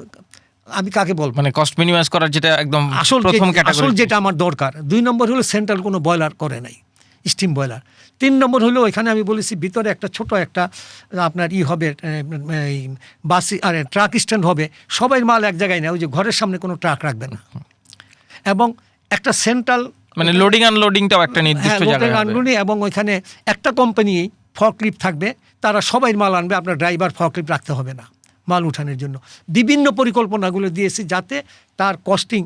আমি কাকে বলবো, মানে কস্ট মিনিমাইজ করার যেটা একদম প্রথম ক্যাটাগরি, আসল যেটা আমার দরকার। 2 নম্বর হলো সেন্ট্রাল কোনো বয়লার করে নাই, স্টিম বয়লার। 3 নম্বর হলো ওইখানে আমি বলেছি ভিতরে একটা ছোট একটা আপনার হবে বাস আর ট্রাক স্ট্যান্ড হবে, সবাই মাল এক জায়গায় না, ওই যে ঘরের সামনে কোনো ট্রাক রাখবে না, এবং একটা সেন্ট্রাল মানে লোডিং আনলোডিংটাও একটা নির্দিষ্ট জায়গায় হবে, এবং ওইখানে একটা কোম্পানি ফর্কলিফট থাকবে, তারা সবাই মাল আনবে, আপনার ড্রাইভার ফর্কলিফট রাখতে হবে না মাল উঠানোর জন্য। বিভিন্ন পরিকল্পনাগুলো দিয়েছি যাতে তার কস্টিং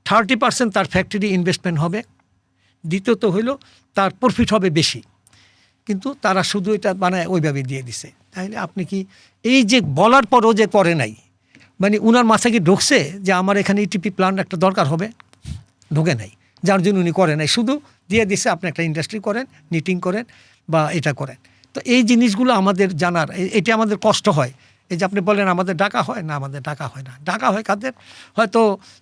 30% তার ফ্যাক্টরি ইনভেস্টমেন্ট হবে, দ্বিতীয়ত হইল তার প্রফিট হবে বেশি। কিন্তু তারা শুধু এটা মানে ওইভাবে দিয়ে দিছে। তাহলে আপনি কি এই যে বলার পরও যে করে নাই, মানে উনার মাথায় কি ঢুকছে যে আমার এখানে ইটিপি প্ল্যান্ট একটা দরকার হবে? ঢোকে নাই, যার জন্য উনি করে নাই, শুধু দিয়ে দিছে আপনি একটা ইন্ডাস্ট্রি করেন, নিটিং করেন বা এটা করেন। তো এই জিনিসগুলো আমাদের জানার, এটা আমাদের কষ্ট হয়। এই যে আপনি বলেন আমাদের ডাকা হয় না, আমাদের ডাকা হয় না। ডাকা হয় কাদের? হয়তো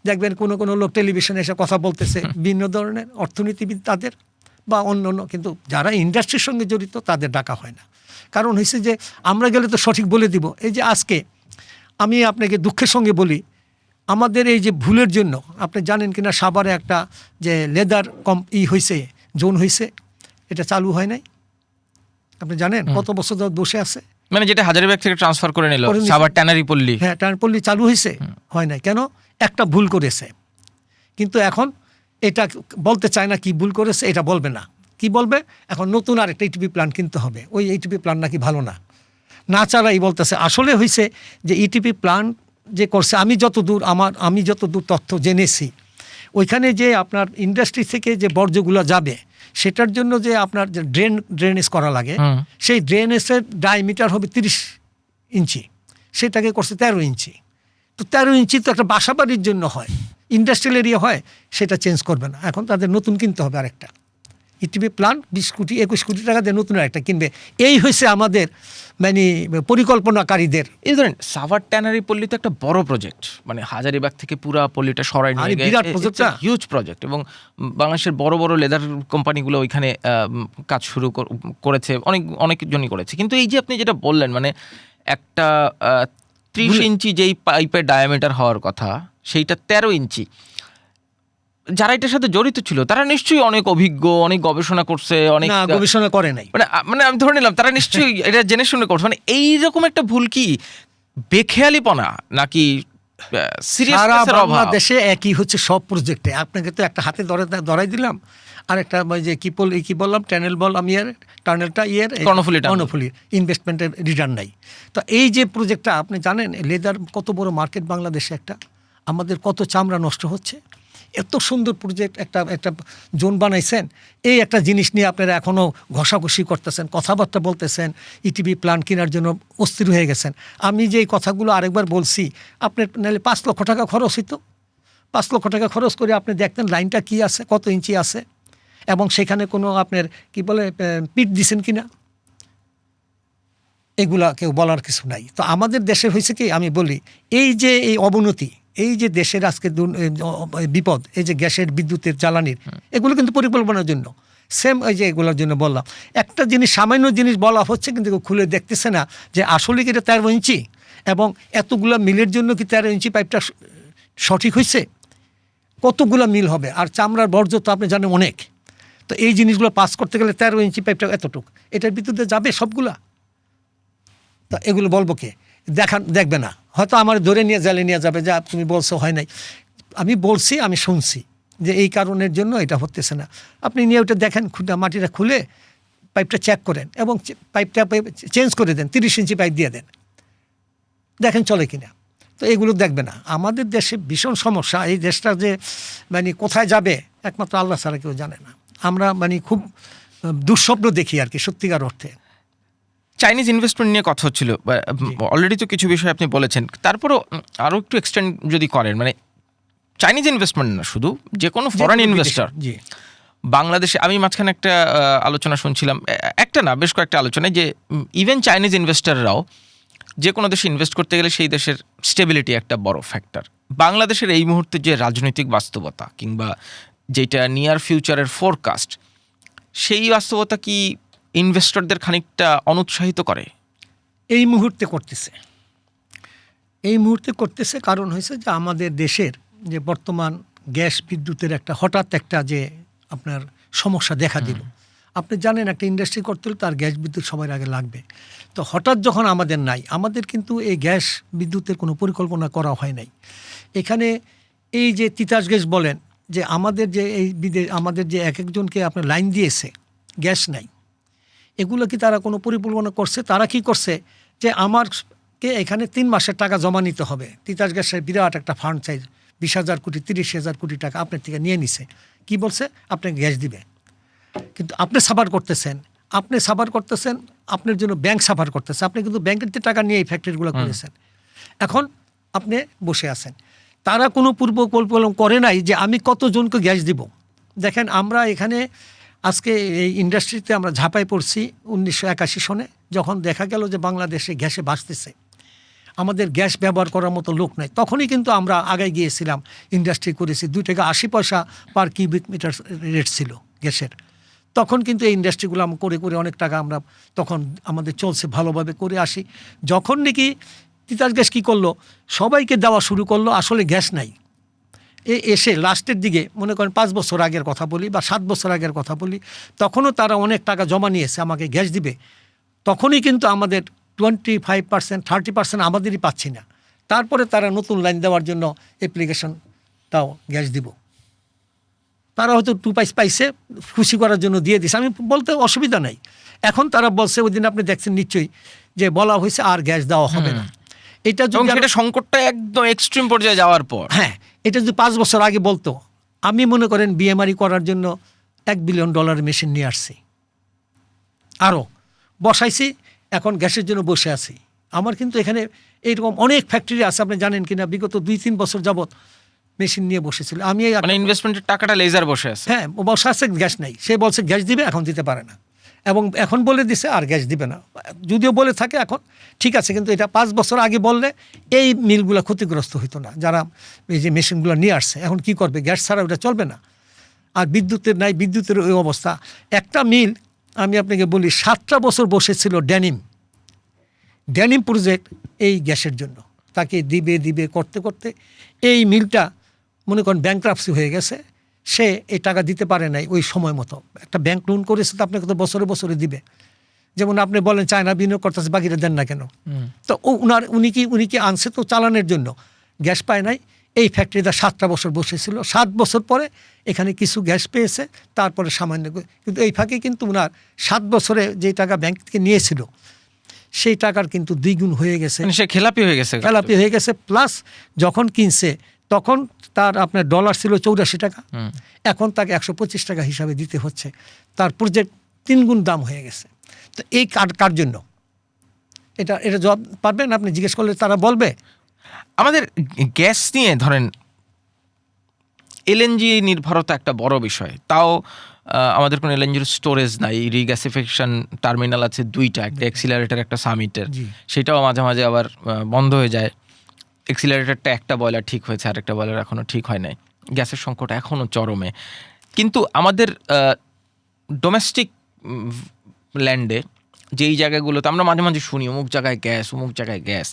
দেখবেন কোনো লোক টেলিভিশনে এসে কথা বলতেছে, বিভিন্ন ধরনের অর্থনীতিবিদ তাদের বা অন্য, কিন্তু যারা ইন্ডাস্ট্রির সঙ্গে জড়িত তাদের ডাকা হয় না। কারণ হয়েছে যে আমরা গেলে তো সঠিক বলে দিব। এই যে আজকে আমি আপনাকে দুঃখের সঙ্গে বলি, আমাদের এই যে ভুলের জন্য, আপনি জানেন কিনা সাভারে একটা যে লেদার হয়েছে, জোন হয়েছে, এটা চালু হয় নাই। আপনি জানেন কত বছর ধরে বসে আছে? মানে যেটা হাজারীবাগ থেকে ট্রান্সফার করে নিল সাভার ট্যানারি পল্লী। হ্যাঁ, ট্যানারি পল্লী চালু হয়েছে, হয় নাই কেন? একটা ভুল করেছে। কিন্তু এখন এটা বলতে চায় না কি ভুল করেছে, এটা বলবে না। কি বলবে? এখন নতুন আর একটা ইটিপি প্ল্যান কিনতে হবে, ওই ইটিপি প্ল্যান নাকি ভালো না, না চালাই বলতেছে। আসলে হয়েছে যে ইটিপি প্ল্যান যে করছে, আমি যতদূর তথ্য জেনেছি, ওইখানে যে আপনার ইন্ডাস্ট্রি থেকে যে বর্জ্যগুলো যাবে সেটার জন্য যে আপনার যে ড্রেনেজ করা লাগে, সেই ড্রেনেজের ডায়ামিটার হবে 30 ইঞ্চি, সেটাকে করছে 13 ইঞ্চি। তো 13 ইঞ্চি তো একটা বাসাবাড়ির জন্য হয়, ইন্ডাস্ট্রিয়াল এরিয়া হয়, সেটা চেঞ্জ করবে না। এখন তাদের নতুন কিনতে হবে আরেকটা ইটিপি প্ল্যান, 20 কোটি 21 কোটি টাকা দিয়ে নতুন আরেকটা কিনবে। এই হয়েছে আমাদের মানে পরিকল্পনাকারীদের। এই ধরেন সাভার ট্যানারি পল্লী তো একটা বড় প্রজেক্ট, মানে হাজারীবাগ থেকে পুরো পল্লীটা সরাই নিয়ে গিয়ে বিরাট প্রজেক্ট, হিউজ প্রজেক্ট, এবং বাংলাদেশের বড় বড় লেদার কোম্পানিগুলো ওইখানে কাজ শুরু করেছে, অনেকজনই করেছে। কিন্তু এই যে আপনি যেটা বললেন, মানে একটা 30 ইঞ্চি যেই পাইপের ডায়ামিটার হওয়ার কথা, সেইটা 13 ইঞ্চি। যারা এটার সাথে জড়িত ছিল তারা নিশ্চয়ই অনেক অভিজ্ঞ, অনেক গবেষণা করছে, অনেক গবেষণা করে নাই, মানে আমি ধরে নিলাম তারা নিশ্চয়ই এটা জেনে শুনে করছে। মানে এইরকম একটা ভুল কি বেখেয়ালিপনা নাকি সিরিয়াসনেসের অভাব? বাংলাদেশে একই হচ্ছে সব প্রজেক্টে। আপনাকে তো একটা হাতে ধরাই দিলাম, আর একটা যে কি বললাম টানেলটা কর্ণফুলী ইনভেস্টমেন্টের রিটার্ন নাই। তো এই যে প্রজেক্টটা আপনি জানেন লেদার কত বড় মার্কেট বাংলাদেশে, একটা আমাদের কত চামড়া নষ্ট হচ্ছে। এত সুন্দর প্রজেক্ট একটা জোন বানাইছেন, এই একটা জিনিস নিয়ে আপনারা এখনও ঘষাঘষি করতেছেন, কথাবার্তা বলতেছেন, ইটিপি প্ল্যান কেনার জন্য অস্থির হয়ে গেছেন। আমি যে এই কথাগুলো আরেকবার বলছি, আপনার নাহলে 5 লক্ষ টাকা খরচ হইতো। 5 লক্ষ টাকা খরচ করে আপনি দেখতেন লাইনটা কি আছে, কত ইঞ্চি আছে, এবং সেখানে কোনো আপনার কি বলে পিট দিছেন কিনা, এগুলা কেউ বলার কিছু নাই। তো আমাদের দেশের হয়েছে কি, আমি বলি এই যে এই অবনতি, এই যে দেশের আজকে বিপদ, এই যে গ্যাসের, বিদ্যুতের, জ্বালানির, এগুলো কিন্তু পরিকল্পনার জন্য। সেম এই যে এগুলোর জন্য বললাম, একটা জিনিস সামান্য জিনিস বলা হচ্ছে কিন্তু খুলে দেখতেছে না যে আসলে কি এটা 13 ইঞ্চি, এবং এতগুলো মিলের জন্য কি 13 ইঞ্চি পাইপটা সঠিক হয়েছে? কতগুলো মিল হবে, আর চামড়ার বর্জ্য তো আপনি জানেন অনেক। তো এই জিনিসগুলো পাস করতে গেলে 13 ইঞ্চি পাইপটা এতটুকু, এটার ভিতরে যাবে সবগুলা। তা এগুলো বলবো কে? দেখবে না, হয়তো আমার ধরে নিয়ে জেলে নিয়ে যাবে, যা তুমি বলছো হয় নাই। আমি বলছি, আমি শুনছি যে এই কারণের জন্য এটা হতেছে না। আপনি নিয়ে ওটা দেখেন, মাটিটা খুলে পাইপটা চেক করেন এবং পাইপটা চেঞ্জ করে দেন, 30 ইঞ্চি পাইপ দিয়ে দেন, দেখেন চলে কিনা। তো এগুলো দেখবে না। আমাদের দেশে ভীষণ সমস্যা, এই দেশটা যে মানে কোথায় যাবে একমাত্র আল্লাহ ছাড়া কেউ জানে না। আমরা মানে খুব দুঃস্বপ্ন দেখি আর কি, সত্যিকার অর্থে। চাইনিজ ইনভেস্টমেন্ট নিয়ে কথা হচ্ছিল, অলরেডি তো কিছু বিষয় আপনি বলেছেন, তারপরও আরও একটু এক্সটেন্ড যদি করেন, মানে চাইনিজ ইনভেস্টমেন্ট না শুধু, যে কোনো ফরেন ইনভেস্টর বাংলাদেশে, আমি মাঝখানে একটা আলোচনা শুনছিলাম, একটা না বেশ কয়েকটা আলোচনায়, যে ইভেন চাইনিজ ইনভেস্টররাও যে কোনো দেশে ইনভেস্ট করতে গেলে সেই দেশের স্টেবিলিটি একটা বড় ফ্যাক্টর। বাংলাদেশের এই মুহূর্তে যে রাজনৈতিক বাস্তবতা কিংবা যেটা নিয়ার ফিউচারের ফোরকাস্ট, সেই বাস্তবতা কি ইনভেস্টরদের খানিকটা অনুৎসাহিত করে? এই মুহূর্তে করতেছে কারণ হয়েছে যে আমাদের দেশের যে বর্তমান গ্যাস বিদ্যুতের একটা হঠাৎ একটা যে আপনার সমস্যা দেখা দিল। আপনি জানেন একটা ইন্ডাস্ট্রি করতে হলে তার গ্যাস বিদ্যুৎ সবার আগে লাগবে। তো হঠাৎ যখন আমাদের নাই, আমাদের কিন্তু এই গ্যাস বিদ্যুতের কোনো পরিকল্পনা করা হয় নাই। এখানে এই যে তিতাস গ্যাস বলেন, যে আমাদের যে এই আমাদের যে এক একজনকে আপনার লাইন দিয়েছে, গ্যাস নাই, এগুলো কি তারা কোনো পরিকল্পনা করছে? তারা কি করছে যে আমারকে এখানে 3 মাসের টাকা জমা নিতে হবে, তিতাস গ্যাসের বিরাট একটা ফান্ড চাই, 20,000 কোটি 30,000 কোটি টাকা আপনার থেকে নিয়ে নিছে। কি বলছে? আপনাকে গ্যাস দিবে। কিন্তু আপনি সাফার করতেছেন, আপনার জন্য ব্যাংক সাফার করতেছে। আপনি কিন্তু ব্যাংকের টাকা নিয়ে এই ফ্যাক্টরিগুলো করেছেন। এখন আপনি বসে আছেন। তারা কোনো পূর্ব পরিকল্পনা করে নাই যে আমি কতজনকে গ্যাস দিব। দেখেন, আমরা এখানে আজকে এই ইন্ডাস্ট্রিতে আমরা ঝাঁপাই পড়ছি 1981 সনে, যখন দেখা গেল যে বাংলাদেশে গ্যাসে বাঁচতেছে, আমাদের গ্যাস ব্যবহার করার মতো লোক নাই, তখনই কিন্তু আমরা আগে গিয়েছিলাম, ইন্ডাস্ট্রি করেছি। 2 টাকা 80 পয়সা পার কিউবিক মিটার রেট ছিল গ্যাসের। তখন কিন্তু এই ইন্ডাস্ট্রিগুলো করে করে অনেক টাকা আমরা তখন আমাদের চলছে, ভালোভাবে করে আসি। যখন নাকি তিতাস গ্যাস কী করলো, সবাইকে দেওয়া শুরু করলো, আসলে গ্যাস নাই। এসে লাস্টের দিকে মনে করেন 5 বছর আগের কথা বলি বা 7 বছর আগের কথা বলি, তখনও তারা অনেক টাকা জমা নিয়েছে আমাকে গ্যাস দিবে। তখনই কিন্তু আমাদের 25%, 30% আমাদেরই পাচ্ছি না। তারপরে তারা নতুন লাইন দেওয়ার জন্য অ্যাপ্লিকেশন তাও গ্যাস দিব, তারা হয়তো 2 পয়সা পাইছে, খুশি করার জন্য দিয়ে দিছে। আমি বলতে অসুবিধা নাই। এখন তারা বলছে, ওই দিন আপনি দেখছেন নিশ্চয়ই, যে বলা হয়েছে আর গ্যাস দেওয়া হবে না। এটা যদি সংকটটা একদম এক্সট্রিম পর্যায়ে যাওয়ার পর, হ্যাঁ, এটা যদি 5 বছর আগে বলতো, আমি মনে করেন বিএমআরই করার জন্য $1 বিলিয়ন মেশিন নিয়ে আসছি, আরও বসাইছি, এখন গ্যাসের জন্য বসে আছি। আমার কিন্তু এখানে এইরকম অনেক ফ্যাক্টরি আছে, আপনি জানেন কিনা, বিগত 2-3 বছর যাবৎ মেশিন নিয়ে বসেছিল। আমি ইনভেস্টমেন্টের টাকাটা লেজার বসে আছে। হ্যাঁ, বসে আছে, গ্যাস নেই। সে বলছে গ্যাস দিবে, এখন দিতে পারে না, এবং এখন বলে দিছে আর গ্যাস দিবে না। যদিও বলে থাকে এখন ঠিক আছে, কিন্তু এটা 5 বছর আগে বললে এই মিলগুলো ক্ষতিগ্রস্ত হইতো না, যারা এই যে মেশিনগুলো নিয়ে আসছে। এখন কি করবে? গ্যাস ছাড়া ওটা চলবে না। আর বিদ্যুতের নাই, বিদ্যুতের ওই অবস্থা। একটা মিল আমি আপনাকে বলি 7টা বছর বসেছিল ড্যানিম প্রজেক্ট এই গ্যাসের জন্য। তাকে দিবে করতে করতে এই মিলটা মনে করেন ব্যাংক্রাপসি হয়ে গেছে। সে এই টাকা দিতে পারে নাই ওই সময় মতো। একটা ব্যাংক লোন করেছে, তো আপনাকে তো বছরে বছরে দিবে। যেমন আপনি বলেন চায়না বিনিয়োগ করতেছে, বাকিটা দেন না কেন? তো উনি কি আনছে তো চালানোর জন্য, গ্যাস পায় নাই। এই ফ্যাক্টরিটা 7টা বছর বসেছিল। 7 বছর পরে এখানে কিছু গ্যাস পেয়েছে, তারপরে সামান্য। কিন্তু এই ফাঁকে কিন্তু উনার 7 বছরে যে টাকা ব্যাংক থেকে নিয়েছিল, সেই টাকার কিন্তু 2 গুণ হয়ে গেছে। সে খেলাপি হয়ে গেছে। প্লাস যখন কিনছে তখন তার আপনার ডলার ছিল 84 টাকা, এখন তাকে 125 টাকা হিসাবে দিতে হচ্ছে। তার প্রজেক্ট 3 গুণ দাম হয়ে গেছে। তো এই কার জন্য? এটা জবাব পারবেন আপনি জিজ্ঞেস করলে, তারা বলবে। আমাদের গ্যাস নিয়ে ধরেন এলএনজি নির্ভরতা একটা বড় বিষয়। তাও আমাদের কোনো এলএনজির স্টোরেজ নাই। রিগ্যাসিফিকেশন টার্মিনাল আছে 2টা, একটা এক্সিলারেটর, একটা সামিটের। সেটাও মাঝে মাঝে আবার বন্ধ হয়ে যায়। এক্সিলারেটরটা একটা বয়লার ঠিক হয়েছে, আরেকটা বয়লার এখনও ঠিক হয় নাই। গ্যাসের সংকট এখনও চরমে। কিন্তু আমাদের ডোমেস্টিক ল্যান্ডে যেই জায়গাগুলোতে আমরা মাঝে মাঝে শুনি অমুক জায়গায় গ্যাস,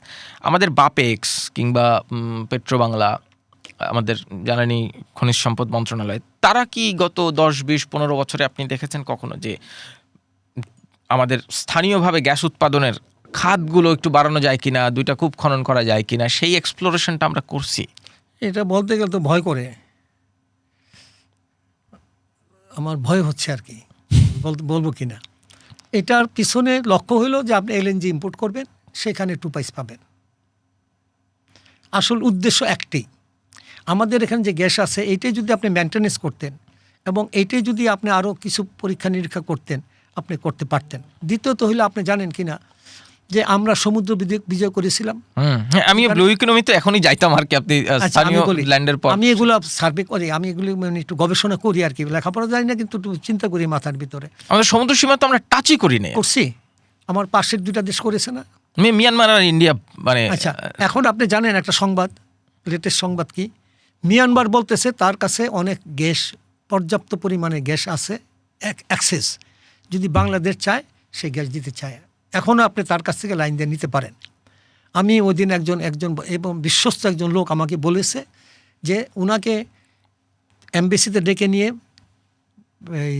আমাদের বাপেক্স কিংবা পেট্রোবাংলা, আমাদের জ্বালানি খনিজ সম্পদ মন্ত্রণালয়, তারা কি গত 10, 20, 15 বছরে আপনি দেখেছেন কখনো যে আমাদের স্থানীয়ভাবে গ্যাস উৎপাদনের খাতগুলো একটু বাড়ানো যায় কিনা, 2টা কূপ খনন করা যায় কিনা, সেই এক্সপ্লোরেশনটা আমরা করছি? এটা বলতে গেলে তো ভয় করে, আমার ভয় হচ্ছে আর কি, বলবো কিনা। এটার পিছনে লক্ষ্য হলো যে আপনি এলএনজি ইম্পোর্ট করবেন, সেখানে 2 পয়সা পাবেন। আসল উদ্দেশ্য একটাই, আমাদের এখানে যে গ্যাস আছে এইটাই যদি আপনি মেনটেনেন্স করতেন এবং এইটাই যদি আপনি আরও কিছু পরীক্ষা নিরীক্ষা করতেন, আপনি করতে পারতেন। দ্বিতীয়ত হইলে আপনি জানেন কিনা যে আমরা সমুদ্র বিজয় করেছিলাম। হ্যাঁ, আমি ব্লু ইকোনমিতে এখনই যাইতাম আর কি, আপনি স্থানীয় ল্যান্ডের পর। আমি এগুলো সার্ভে করি, আমি এগুলো মানে একটু গবেষণা করি আর কি, লেখাপড়া জানি না কিন্তু একটু চিন্তা করি মাথার ভিতরে। আমাদের সমুদ্র সীমা তো আমরা টাচই করি না। করছি, আমার পাশের 2টা দেশ করেছে না, মিয়ানমার আর ইন্ডিয়া। মানে আচ্ছা, এখন আপনি জানেন একটা সংবাদ, লেটেস্ট সংবাদ কি, মিয়ানমার বলতেছে তার কাছে অনেক গ্যাস, পর্যাপ্ত পরিমাণে গ্যাস আছে, অ্যাক্সেস, যদি বাংলাদেশ চায় সে গ্যাস দিতে চায়, এখনও আপনি তার কাছ থেকে লাইন দিয়ে নিতে পারেন। আমি ওই দিন একজন এবং বিশ্বস্ত একজন লোক আমাকে বলেছে যে উনাকে এমবেসিতে ডেকে নিয়ে এই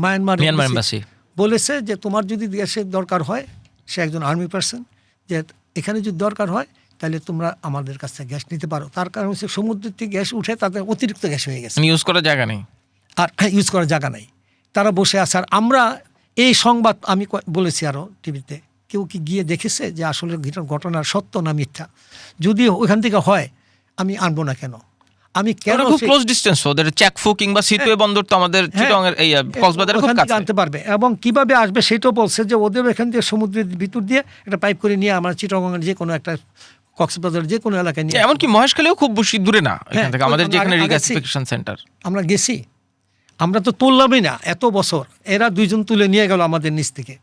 মায়ানমার এমবাসি বলেছে যে তোমার যদি গ্যাসের দরকার হয়, সে একজন আর্মি পার্সন, যে এখানে যদি দরকার হয় তাহলে তোমরা আমাদের কাছ থেকে গ্যাস নিতে পারো। তার কারণ হচ্ছে সমুদ্র থেকে গ্যাস উঠে তাদের অতিরিক্ত গ্যাস হয়ে গেছে, ইউজ করার জায়গা নেই, আর ইউজ করার জায়গা নেই, তারা বসে আছে। আর আমরা এই সংবাদ আমি বলেছি আরও টিভিতে, কেউ কি গিয়ে দেখেছে যে আসলে ঘটনার সত্য না মিথ্যা? যদি ওইখান থেকে হয় আমি আনবো না কেন? আমি কেন খুব ক্লোজ ডিসটেন্স, ওদের চেকফু কিংবা সিতুয়ে বন্দর তো আমাদের চিটাগংয়ের এই কক্সবাজারের খুব কাছে, আনতে পারবে। এবং কিভাবে আসবে সেটাও বলছে যে ওদের এখান থেকে সমুদ্রের ভিতর দিয়ে একটা পাইপ করে নিয়ে আমরা চিটাগংয়ের যে কোনো একটা, কক্সবাজার যে কোনো এলাকায় নিয়ে, এমনকি মহেশখালীও খুব বেশি দূরে না এখান থেকে, আমাদের যেখানে রিগ্যাসিফিকেশন সেন্টার আমরা গেছি, আমরা তো তুললামই না এত বছর, এরা 2 জন তুলে নিয়ে গেল আমাদের নিচ থেকে।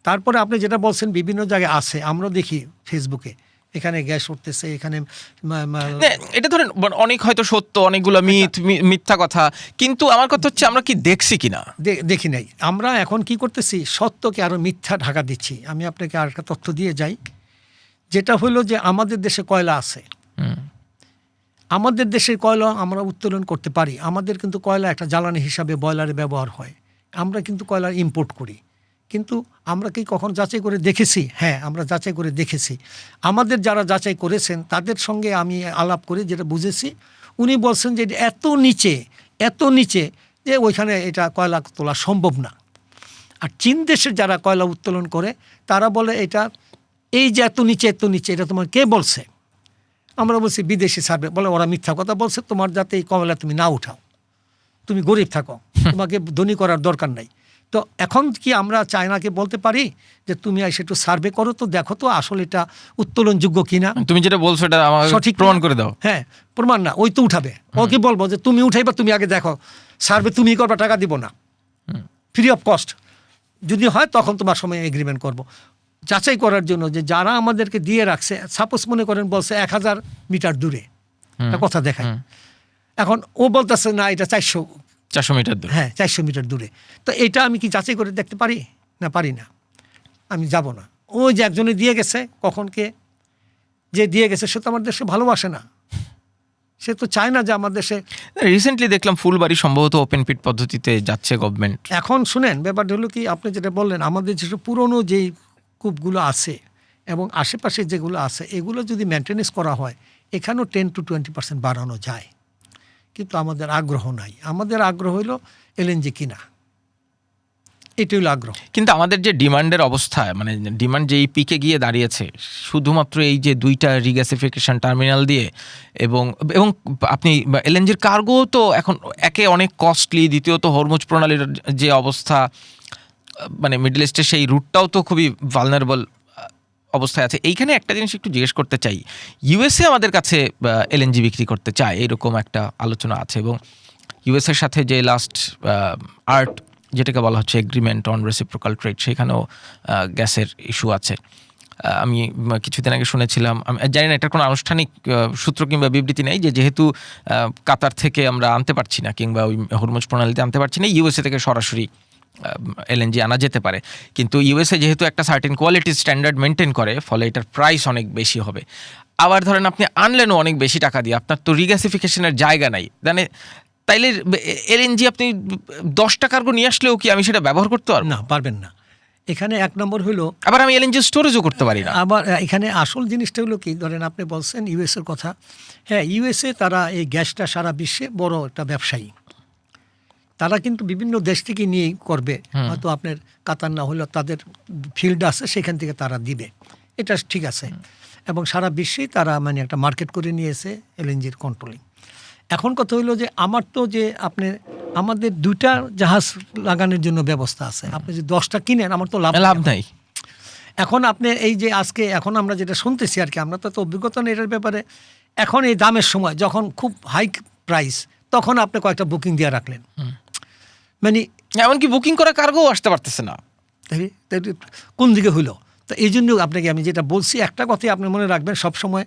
তারপরে আপনি যেটা বলছেন বিভিন্ন জায়গায় আছে, আমরা দেখি ফেসবুকে এখানে গ্যাস উঠতেছে, এখানে এটা ধরেন অনেক হয়তো সত্য, অনেকগুলো মিথ্যা কথা, কিন্তু আমার কথা হচ্ছে আমরা কি দেখছি কিনা, দেখি নাই। আমরা এখন কি করতেছি, সত্যকে আরো মিথ্যা ঢাকা দিচ্ছি। আমি আপনাকে আর একটা তথ্য দিয়ে যাই, যেটা হলো যে আমাদের দেশে কয়লা আছে, আমাদের দেশের কয়লা আমরা উত্তোলন করতে পারি, আমাদের কিন্তু কয়লা একটা জ্বালানি হিসাবে বয়লারে ব্যবহার হয়, আমরা কিন্তু কয়লা ইম্পোর্ট করি। কিন্তু আমরা কি কখন যাচাই করে দেখেছি? হ্যাঁ, আমরা যাচাই করে দেখেছি। আমাদের যারা যাচাই করেছেন তাদের সঙ্গে আমি আলাপ করে যেটা বুঝেছি, উনি বলছেন যে এত নিচে যে ওইখানে এটা কয়লা তোলা সম্ভব না। আর চীন দেশের যারা কয়লা উত্তোলন করে তারা বলে এটা এই যে এত নিচে এটা তোমার কে বলছে? আমরা বলছি বিদেশি সার্ভে। বলে ওরা মিথ্যা কথা বলছে, তোমার যাতে এই কয়লা তুমি না উঠাও, তুমি গরিব থাকো, তোমাকে ধনী করার দরকার নাই। তো এখন কি আমরা চায়নাকে বলতে পারি যে তুমি এসে একটু সার্ভে করো তো, দেখো তো আসলে এটা উত্তোলনযোগ্য কিনা, তুমি যেটা বলছো এটা আমাকে সঠিক প্রমাণ করে দাও। হ্যাঁ, প্রমাণ না, ওই তো উঠাবে। ওকে বলবো যে তুমি উঠাইবা, তুমি আগে দেখো, সার্ভে তুমি করবা, টাকা দিব না, ফ্রি অফ কস্ট, যদি হয় তখন তোমার সময় এগ্রিমেন্ট করব। যাচাই করার জন্য যে যারা আমাদেরকে দিয়ে রাখছে, সাপোজ মনে করেন বলছে 1000 মিটার দূরে একটা কথা দেখায়, এখন ও বলতেছে না এটা 400 মিটার দূরে, হ্যাঁ 400 মিটার দূরে। তো এটা আমি কি যাচাই করে দেখতে পারি? না, পারি না, আমি যাব না। ও যে একজনে দিয়ে গেছে, কখনকে যে দিয়ে গেছে সে তো আমার দেশে ভালোবাসে না, সে তো চায় না যে আমার দেশে। রিসেন্টলি দেখলাম ফুলবাড়ি সম্ভবত ওপেন পিট পদ্ধতিতে যাচ্ছে গভর্নমেন্ট। এখন শুনেন, ব্যাপারটা হলো কি, আপনি যেটা বললেন আমাদের যেসব পুরনো যেই কূপগুলো আছে এবং আশেপাশে যেগুলো আছে, এগুলো যদি মেনটেনেন্স করা হয় এখানেও 10 to 20% বাড়ানো যায়, কিন্তু আমাদের আগ্রহ নাই। আমাদের আগ্রহ হইল এলএনজি কিনা, এটাই হলো আগ্রহ। কিন্তু আমাদের যে ডিমান্ডের অবস্থা, মানে ডিমান্ড যেই পিকে গিয়ে দাঁড়িয়েছে শুধুমাত্র এই যে 2টা রিগ্যাসিফিকেশন টার্মিনাল দিয়ে, এবং আপনি এলএনজির কার্গো তো এখন একে অনেক কস্টলি, দ্বিতীয়ত হরমুজ প্রণালীর যে অবস্থা, মানে মিডল ইস্টের সেই রুটটাও তো খুবই ভালনারেবল অবস্থায় আছে। এইখানে একটা জিনিস একটু জিজ্ঞেস করতে চাই, ইউএসএ আমাদের কাছে এলএনজি বিক্রি করতে চায়, এরকম একটা আলোচনা আছে, এবং ইউএসএর সাথে যে লাস্ট আর্ট যেটাকে বলা হচ্ছে এগ্রিমেন্ট অন রেসিপ্রোকাল ট্রেড, সেখানেও গ্যাসের ইস্যু আছে। আমি কিছুদিন আগে শুনেছিলাম, আমি জানি না এটার কোনো আনুষ্ঠানিক সূত্র কিংবা বিবৃতি নেই, যে যেহেতু কাতার থেকে আমরা আনতে পারছি না কিংবা ওই হরমুজ প্রণালীতে আনতে পারছি না, ইউএসএ থেকে সরাসরি এলএনজি আনা যেতে পারে। কিন্তু ইউএসএ যেহেতু একটা সার্টেন কোয়ালিটি স্ট্যান্ডার্ড মেনটেন করে, ফলে এটার প্রাইস অনেক বেশি হবে। আবার ধরেন আপনি আনলেনও অনেক বেশি টাকা দিয়ে, আপনার তো রিগ্যাসিফিকেশনের জায়গা নাই, মানে তাইলে এলএনজি আপনি 10 টাকার নিয়ে আসলেও কি আমি সেটা ব্যবহার করতে পারবো? না, পারবেন না। এখানে এক নম্বর হলো, আবার আমি এলএনজি স্টোরেজও করতে পারি না। আবার এখানে আসল জিনিসটা হলো কি, ধরেন আপনি বলছেন ইউএসএর কথা, হ্যাঁ ইউএসএ তারা এই গ্যাসটা সারা বিশ্বে বড় একটা ব্যবসায়ী, তারা কিন্তু বিভিন্ন দেশ থেকে নিয়ে করবে, হয়তো আপনার কাতার না হলেও তাদের ফিল্ড আছে, সেখান থেকে তারা দিবে, এটা ঠিক আছে, এবং সারা বিশ্বেই তারা মানে একটা মার্কেট করে নিয়েছে এলএনজির কন্ট্রোলিং। এখন কথা হইলো যে আমার তো যে আমাদের 2টা জাহাজ লাগানোর জন্য ব্যবস্থা আছে, আপনি যে 10টা কিনেন আমার তো লাভ নাই। এখন আপনি এই যে আজকে এখন আমরা যেটা শুনতেছি আর কি, আমরা তো অভিজ্ঞতা নেই এটার ব্যাপারে, এখন এই দামের সময় যখন খুব হাই প্রাইস তখন আপনি কয়েকটা বুকিং দিয়ে রাখলেন, মানে এমনকি বুকিং করা কার্গো আসতে পারতেছে না, কোন দিকে হইলো? তো এই জন্য আপনাকে আমি যেটা বলছি একটা কথাই আপনি মনে রাখবেন সবসময়,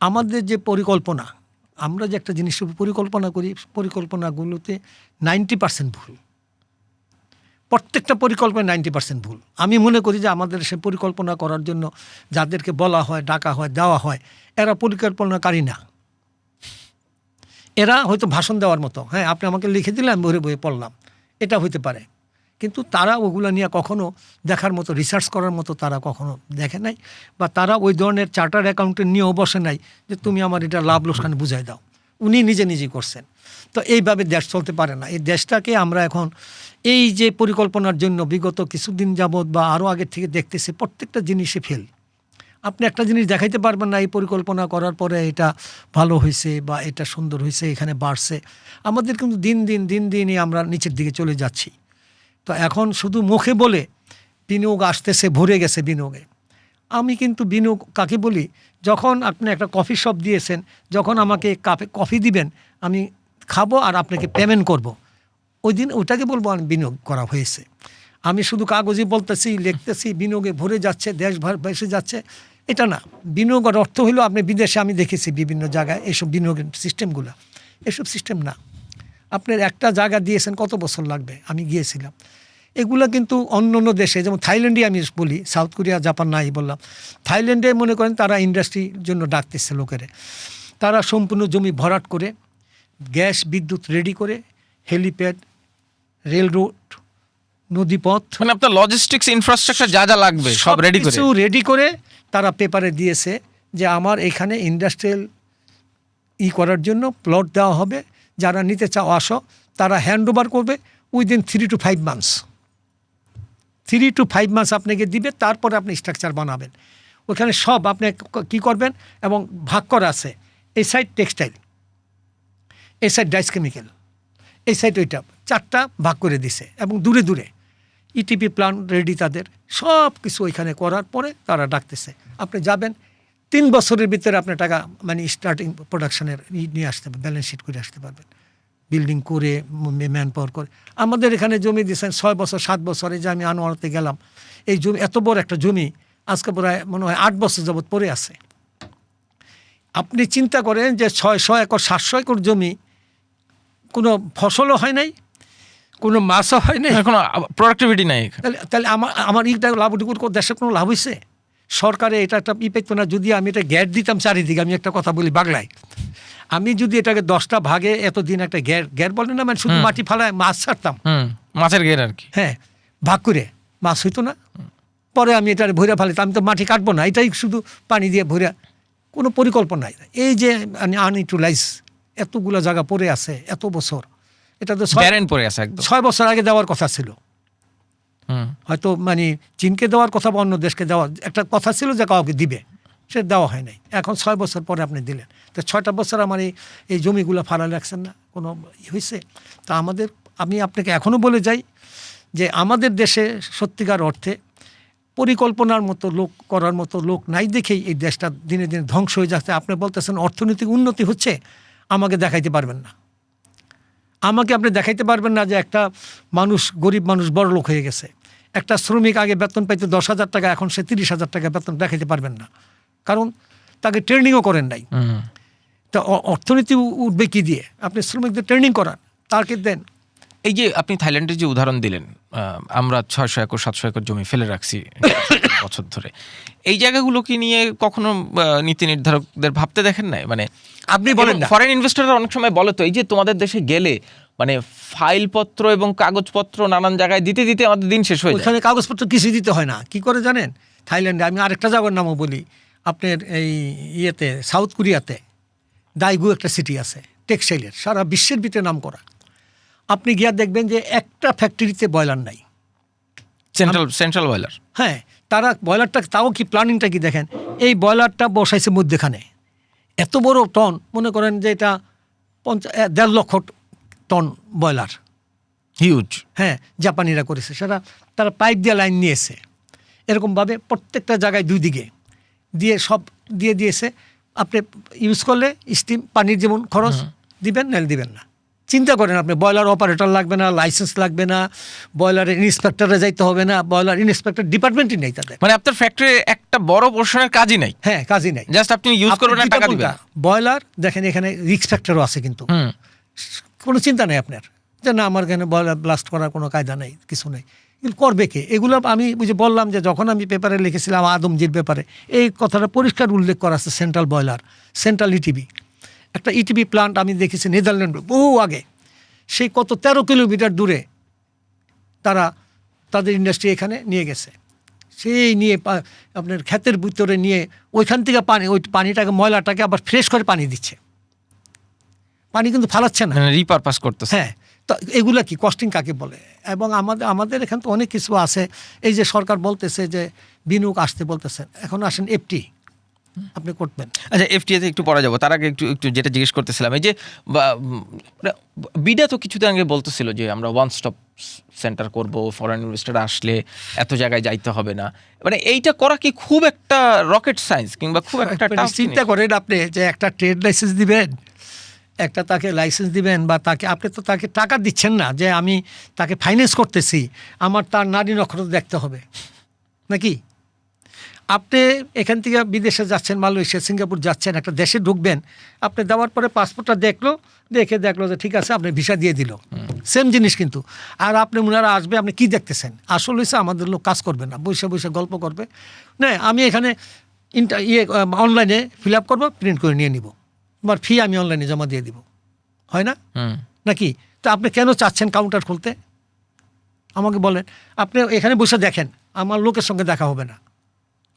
আমাদের যে পরিকল্পনা, আমরা যে একটা জিনিস পরিকল্পনা করি, পরিকল্পনাগুলোতে 90% ভুল, প্রত্যেকটা পরিকল্পনা 90% ভুল। আমি মনে করি যে আমাদের সে পরিকল্পনা করার জন্য যাদেরকে বলা হয়, ডাকা হয়, দেওয়া হয়, এরা পরিকল্পনাকারী না, এরা হয়তো ভাষণ দেওয়ার মতো, হ্যাঁ আপনি আমাকে লিখে দিলেন বইয়ে বইয়ে পড়লাম, এটা হইতে পারে, কিন্তু তারা ওগুলো নিয়ে কখনো দেখার মতো, রিসার্চ করার মতো তারা কখনো দেখে নাই, বা তারা ওই ধরনের চার্টার্ড অ্যাকাউন্টেন্ট নিয়েও বসে নাই যে তুমি আমার এটা লাভ লোকসান বুঝাই দাও, উনি নিজেই করছেন। তো এইভাবে দেশ চলতে পারে না। এই দেশটাকে আমরা এখন এই যে পরিকল্পনার জন্য বিগত কিছুদিন যাবৎ বা আরও আগের থেকে দেখতেছি প্রত্যেকটা জিনিসে ফেল। আপনি একটা জিনিস দেখাইতে পারবেন না এই পরিকল্পনা করার পরে এটা ভালো হয়েছে বা এটা সুন্দর হয়েছে, এখানে বাড়ছে। আমাদের কিন্তু দিন দিনই আমরা নিচের দিকে চলে যাচ্ছি। তো এখন শুধু মুখে বলে বিনিয়োগ আসতেছে, ভরে গেছে বিনিয়োগে। আমি কিন্তু বিনিয়োগ কাকে বলি, যখন আপনি একটা কফি শপ দিয়েছেন, যখন আমাকে কাপে কফি দিবেন আমি খাবো আর আপনাকে পেমেন্ট করব, ওই দিন ওটাকে বলবো আমি বিনিয়োগ করা হয়েছে। আমি শুধু কাগজে বলতেছি, লিখতেছি, বিনিয়োগে ভরে যাচ্ছে, দেশ ভেসে যাচ্ছে, এটা না। বিনিয়োগের অর্থ হলো আপনি বিদেশে, আমি দেখেছি বিভিন্ন জায়গায় এইসব বিনিয়োগের সিস্টেমগুলো, এসব সিস্টেম না। আপনার একটা জায়গা দিয়েছেন কত বছর লাগবে, আমি গিয়েছিলাম। এগুলো কিন্তু অন্য দেশে, যেমন থাইল্যান্ডে আমি বলি, সাউথ কোরিয়া, জাপান নাই বললাম, থাইল্যান্ডে মনে করেন তারা ইন্ডাস্ট্রির জন্য ডাকতেছে লোকেরে, তারা সম্পূর্ণ জমি ভরাট করে, গ্যাস বিদ্যুৎ রেডি করে, হেলিপ্যাড, রেল রোড, নদীপথ, মানে আপনার লজিস্টিক্স ইনফ্রাস্ট্রাকচার যা যা লাগবে সব রেডি করে তারা পেপারে দিয়েছে যে আমার এখানে ইন্ডাস্ট্রিয়াল করার জন্য প্লট দেওয়া হবে, যারা নিতে চাও আসো। তারা হ্যান্ড ওভার করবে within 3 to 5 months। 3 to 5 months আপনাকে দিবে, তারপরে আপনি স্ট্রাকচার বানাবেন। ওখানে সব আপনি কী করবেন, এবং ভাগ করা আছে, এই সাইড টেক্সটাইল, এই সাইড ডাইস কেমিক্যাল, এই সাইড ওইটা, 4টা ভাগ করে দিছে, এবং দূরে দূরে ইটিপি প্ল্যান্ট রেডি, তাদের সব কিছু ওইখানে করার পরে তারা ডাকতেছে। আপনি যাবেন 3 বছরের ভিতরে আপনার টাকা, মানে স্টার্টিং প্রোডাকশনের নিয়ে আসতে পারবেন, ব্যালেন্স শিট করে আসতে পারবেন, বিল্ডিং করে, ম্যান পাওয়ার করে। আমাদের এখানে জমি দিয়েছেন 6 বছর 7 বছরে, যে আমি আনোয়ারতে গেলাম, এই জমি এত বড় একটা জমি আজকে প্রায় মনে হয় 8 বছর যাবৎ পড়ে আছে। আপনি চিন্তা করেন যে 600 একর 700 একর জমি, কোনো ফসলও হয় নাই, কোনো মাছও হয় নাই, কোনো প্রোডাক্টিভিটি নাই। তাহলে আমার এইটা লাভটুকুর দেশের কোনো লাভ হয়েছে? সরকারে এটা একটা পেত না। যদি আমি এটা গ্যাট দিতাম চারিদিকে, আমি একটা কথা বলি বাংলায়, আমি যদি এটাকে 10টা ভাগে এতদিন একটা গ্যার বলে না, মানে শুধু মাটি ফালায় মাছ ছাড়তাম, মাছের ঘের আর কি, হ্যাঁ, ভাগ করে মাছ হইতো না। পরে আমি এটা ভরে ফালিতাম, আমি তো মাটি কাটবো না, এটাই শুধু পানি দিয়ে ভরে, কোনো পরিকল্পনা নাই। এই যে আনইউটিলাইজ এতগুলো জায়গা পড়ে আছে এত বছর, এটা তো 6 বছর আগে দেওয়ার কথা ছিল। হয়তো মানে চীনকে দেওয়ার কথা বা অন্য দেশকে দেওয়ার একটা কথা ছিল যে কাউকে দিবে, সে দেওয়া হয় নাই। এখন 6 বছর পরে আপনি দিলেন, তো 6টা বছর আমার এই জমিগুলো ফালা রাখছেন না, কোনো হয়েছে? তা আমি আপনাকে এখনও বলে যাই যে আমাদের দেশে সত্যিকার অর্থে পরিকল্পনার মতো লোক করার মতো লোক নাই, দেখেই এই দেশটা দিনে দিনে ধ্বংস হয়ে যাচ্ছে। আপনি বলতেছেন অর্থনৈতিক উন্নতি হচ্ছে, আমাকে দেখাইতে পারবেন না। আমাকে আপনি দেখাইতে পারবেন না যে একটা মানুষ, গরিব মানুষ বড় লোক হয়ে গেছে। একটা শ্রমিক আগে বেতন পাইতে 10,000 টাকা, এখন সে 30,000 টাকা বেতন, দেখাইতে পারবেন না, কারণ তাকে ট্রেনিংও করেন নাই। তা অর্থনীতি উঠবে কি দিয়ে? আপনি শ্রমিকদের ট্রেনিং করান, তাকে দেন। এই যে আপনি থাইল্যান্ডের যে উদাহরণ দিলেন, আমরা 600 একর 700 একর জমি ফেলে রাখছি বছর ধরে, এই জায়গাগুলোকে নিয়ে কখনো নীতি নির্ধারকদের ভাবতে দেখেন নাই? মানে আপনি বলেন না, ফরেন ইনভেস্টররা অনেক সময় বলে তো, এই যে তোমাদের দেশে গেলে মানে ফাইলপত্র এবং কাগজপত্র নানান জায়গায় দিতে দিতে আমাদের দিন শেষ হয়ে যায়। ওখানে কাগজপত্র কিছু দিতে হয় না। কি করে জানেন? থাইল্যান্ডে, আমি আরেকটা জায়গার নামও বলি, আপনার এই সাউথ কোরিয়াতে দাইগু একটা সিটি আছে টেক্সটাইলের, সারা বিশ্বের ভিতরে নাম করা। আপনি গিয়া দেখবেন যে একটা ফ্যাক্টরিতে বয়লার নাই, সেন্ট্রাল বয়লার। হ্যাঁ, তারা বয়লারটা, তাও কি প্ল্যানিংটা কি দেখেন, এই বয়লারটা বসাইছে মধ্যেখানে, এত বড় টন, মনে করেন যে এটা 1.5 লক্ষ টন ব্রয়লার, হিউজ। হ্যাঁ, জাপানিরা করেছে সেটা, তারা পাইপ দিয়ে লাইন নিয়েছে এরকমভাবে প্রত্যেকটা জায়গায় 2 দিকে দিয়ে সব দিয়ে দিয়েছে। আপনি ইউজ করলে স্টিম পানির যেমন খরচ দিবেন, নাহলে দিবেন না। চিন্তা করেন, আপনি ব্রয়লার অপারেটর লাগবে না, লাইসেন্স লাগবে না, ব্রয়লারের ইন্সপেক্টরে যাইতে হবে না, ব্রয়লার ইন্সপেক্টর ডিপার্টমেন্টই নেই তাদের। মানে আপনার ফ্যাক্টরির একটা বড় পোর্শনের কাজই নাই। হ্যাঁ, কাজই নাই, জাস্ট আপনি ইউজ করবেন আর টাকা দিবেন। ব্রয়লার দেখেন এখানে রিস্ক ফ্যাক্টরও আছে, কিন্তু কোনো চিন্তা নেই আপনার যে না আমার এখানে ব্রয়লার ব্লাস্ট করার কোনো কায়দা নেই, কিছু নেই। কিন্তু করবে কে এগুলো? আমি বুঝে বললাম যে যখন আমি পেপারে লিখেছিলাম আদমজির ব্যাপারে, এই কথাটা পরিষ্কার উল্লেখ করা আছে। সেন্ট্রাল ব্রয়লার, সেন্ট্রাল ইটিবি, একটা ইটিবি প্লান্ট আমি দেখেছি নেদারল্যান্ড বহু আগে, সেই কত 13 কিলোমিটার দূরে তারা তাদের ইন্ডাস্ট্রি এখানে নিয়ে গেছে। সেই নিয়ে আপনার ক্ষেতের ভিতরে নিয়ে ওইখান থেকে পানি, ওই পানিটাকে ময়লাটাকে আবার ফ্রেশ করে পানি দিচ্ছে, পানি কিন্তু ফালাচ্ছে না, রিপারপাস করতেছে। হ্যাঁ, তো এগুলা কি কস্টিং কাকে বলে? এবং আমাদের এখানে তো অনেক কিছু আছে। এই যে সরকার বলতেছে যে বিনিয়োগ আসতে বলতেছেন, এখন আসেন এফটি আপনি করবেন। আচ্ছা, এফটিএতে একটু পরে যাবো, তার আগে একটু যেটা জিজ্ঞেস করতেছিলাম, এই যে বিডা তো কিছুদিন আগে বলতেছিল যে আমরা ওয়ান স্টপ সেন্টার করব, ফরেন ইনভেস্টর আসলে এত জায়গায় যাইতে হবে না। মানে এইটা করা কি খুব একটা রকেট সায়েন্স কিংবা খুব একটা টাফ? চিন্তা করেন আপনি যে একটা ট্রেড লাইসেন্স দিবেন, একটা তাকে লাইসেন্স দিবেন, বা তাকে আপনি তো তাকে টাকা দিচ্ছেন না যে আমি তাকে ফাইন্যান্স করতেছি, আমার তার নারী নক্ষত্র দেখতে হবে নাকি? আপনি এখান থেকে বিদেশে যাচ্ছেন, মালয়েশিয়া, সিঙ্গাপুর যাচ্ছেন, একটা দেশে ঢুকবেন, আপনি দেওয়ার পরে পাসপোর্টটা দেখলো যে ঠিক আছে, আপনি ভিসা দিয়ে দিল, সেম জিনিস কিন্তু। আর আপনি ওনারা আসবে, আপনি কি দেখতেছেন? আসলে হচ্ছে আমাদের লোক কাজ করবে না, বসে বসে গল্প করবে। না, আমি এখানে অনলাইনে ফিল আপ করবো, প্রিন্ট করে নিয়ে নিব, আমার ফি আমি অনলাইনে জমা দিয়ে দিব, হয় না নাকি? তো আপনি কেন চাচ্ছেন কাউন্টার খুলতে? আমাকে বলেন। আপনি এখানে বসে দেখেন, আমার লোকের সঙ্গে দেখা হবে না,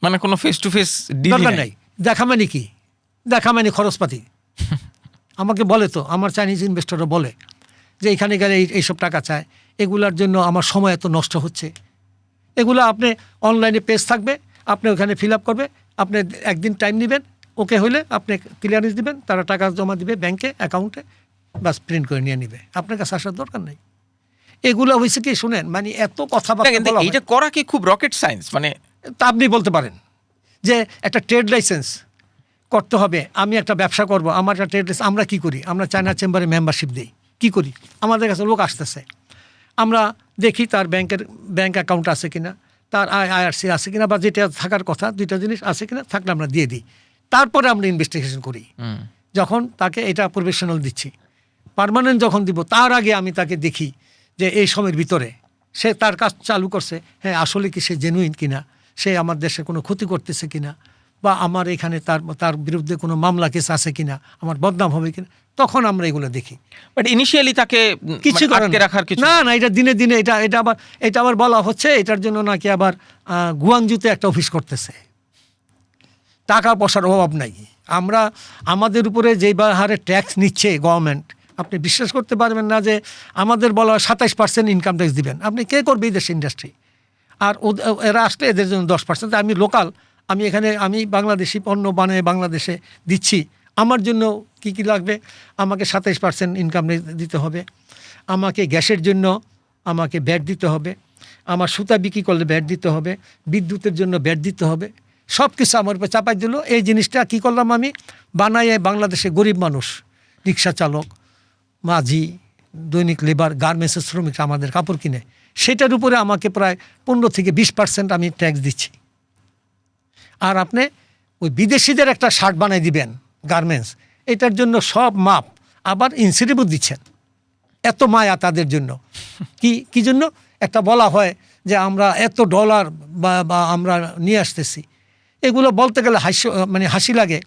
মানে কোনো ফেস টু ফেস দরকার নাই। দেখা মানে কি? দেখা মানে খরচপাতি। আমাকে বলে তো, আমার চাইনিজ ইনভেস্টররা বলে যে এখানে গেলে এইসব টাকা চায়, এগুলার জন্য আমার সময় এত নষ্ট হচ্ছে। এগুলো আপনি অনলাইনে পেজ থাকবে, আপনি ওখানে ফিল আপ করবে, আপনি একদিন টাইম নেবেন, ওকে হলে আপনি ক্লিয়ারেন্স দিবেন, তারা টাকা জমা দিবে ব্যাংকে অ্যাকাউন্টে, বাস প্রিন্ট করে নিয়ে নিবে, আপনার কাছে আসার দরকার নেই। এগুলো হয়েছে কি শুনেন, মানে এত কথাবার্তা, এটা করা কি খুব রকেট সায়েন্স? মানে তা আপনি বলতে পারেন যে একটা ট্রেড লাইসেন্স করতে হবে, আমি একটা ব্যবসা করব, আমার একটা ট্রেড লাইসেন্স। আমরা কি করি? আমরা চায়না চেম্বারে মেম্বারশিপ দিই। কি করি? আমাদের কাছে লোক আসতেছে, আমরা দেখি তার ব্যাংক অ্যাকাউন্ট আছে কিনা, তার আইআরসি আছে কিনা, বা যেটা থাকার কথা 2টা জিনিস আছে কিনা, থাকলে আমরা দিয়ে দিই। তারপরে আমরা ইনভেস্টিগেশন করি। যখন তাকে এটা প্রফেশনাল দিচ্ছি, পার্মানেন্ট যখন দিব, তার আগে আমি তাকে দেখি যে এই সময়ের ভিতরে সে তার কাজ চালু করছে, হ্যাঁ আসলে কি সে জেনুইন কিনা, সে আমার দেশে কোনো ক্ষতি করতেছে কিনা, বা আমার এখানে তার বিরুদ্ধে কোনো মামলা কেস আছে কিনা, আমার বদনাম হবে কিনা, তখন আমরা এগুলো দেখি। বাট ইনিশিয়ালি তাকে কিছু আটকে রাখার কিছু না, এটা দিনে দিনে এটা আবার বলা হচ্ছে এটার জন্য নাকি আবার গুয়াংজুতে একটা অফিস করতেছে। টাকা পয়সার অভাব নাই। আমাদের উপরে যেই হারে ট্যাক্স নিচ্ছে গভর্নমেন্ট, আপনি বিশ্বাস করতে পারবেন না যে আমাদের বলা 27% ইনকাম ট্যাক্স দিবেন। আপনি কে করবে এই দেশে ইন্ডাস্ট্রি? আর এরা আসলে এদের জন্য 10%। আমি লোকাল, আমি বাংলাদেশি পণ্য বানিয়ে বাংলাদেশে দিচ্ছি, আমার জন্য কি কি লাগবে? আমাকে 27% ইনকাম দিতে হবে, আমাকে গ্যাসের জন্য আমাকে ব্যাট দিতে হবে, আমার সুতা বিক্রি করলে ব্যাট দিতে হবে, বিদ্যুতের জন্য ব্যাট দিতে হবে, সব কিছু আমার উপর চাপাই দিল। এই জিনিসটা কি করলাম আমি? বানাইয়ে বাংলাদেশে গরিব মানুষ, রিক্সা চালক, মাঝি, দৈনিক লেবার, গার্মেন্টসের শ্রমিক আমাদের কাপড় কিনে, সেটার উপরে আমাকে প্রায় 15 থেকে 20% আমি ট্যাক্স দিচ্ছি। আর আপনি ওই বিদেশিদের একটা শার্ট বানাই দিবেন গার্মেন্টস, এটার জন্য সব মাপ, আবার ইনসেন্টিভও দিচ্ছেন। এত মায়া তাদের জন্য। কি জন্য? একটা বলা হয় যে আমরা এত ডলার বা আমরা নিয়ে আসতেছি, এগুলো বলতে গেলে হাসি লাগে।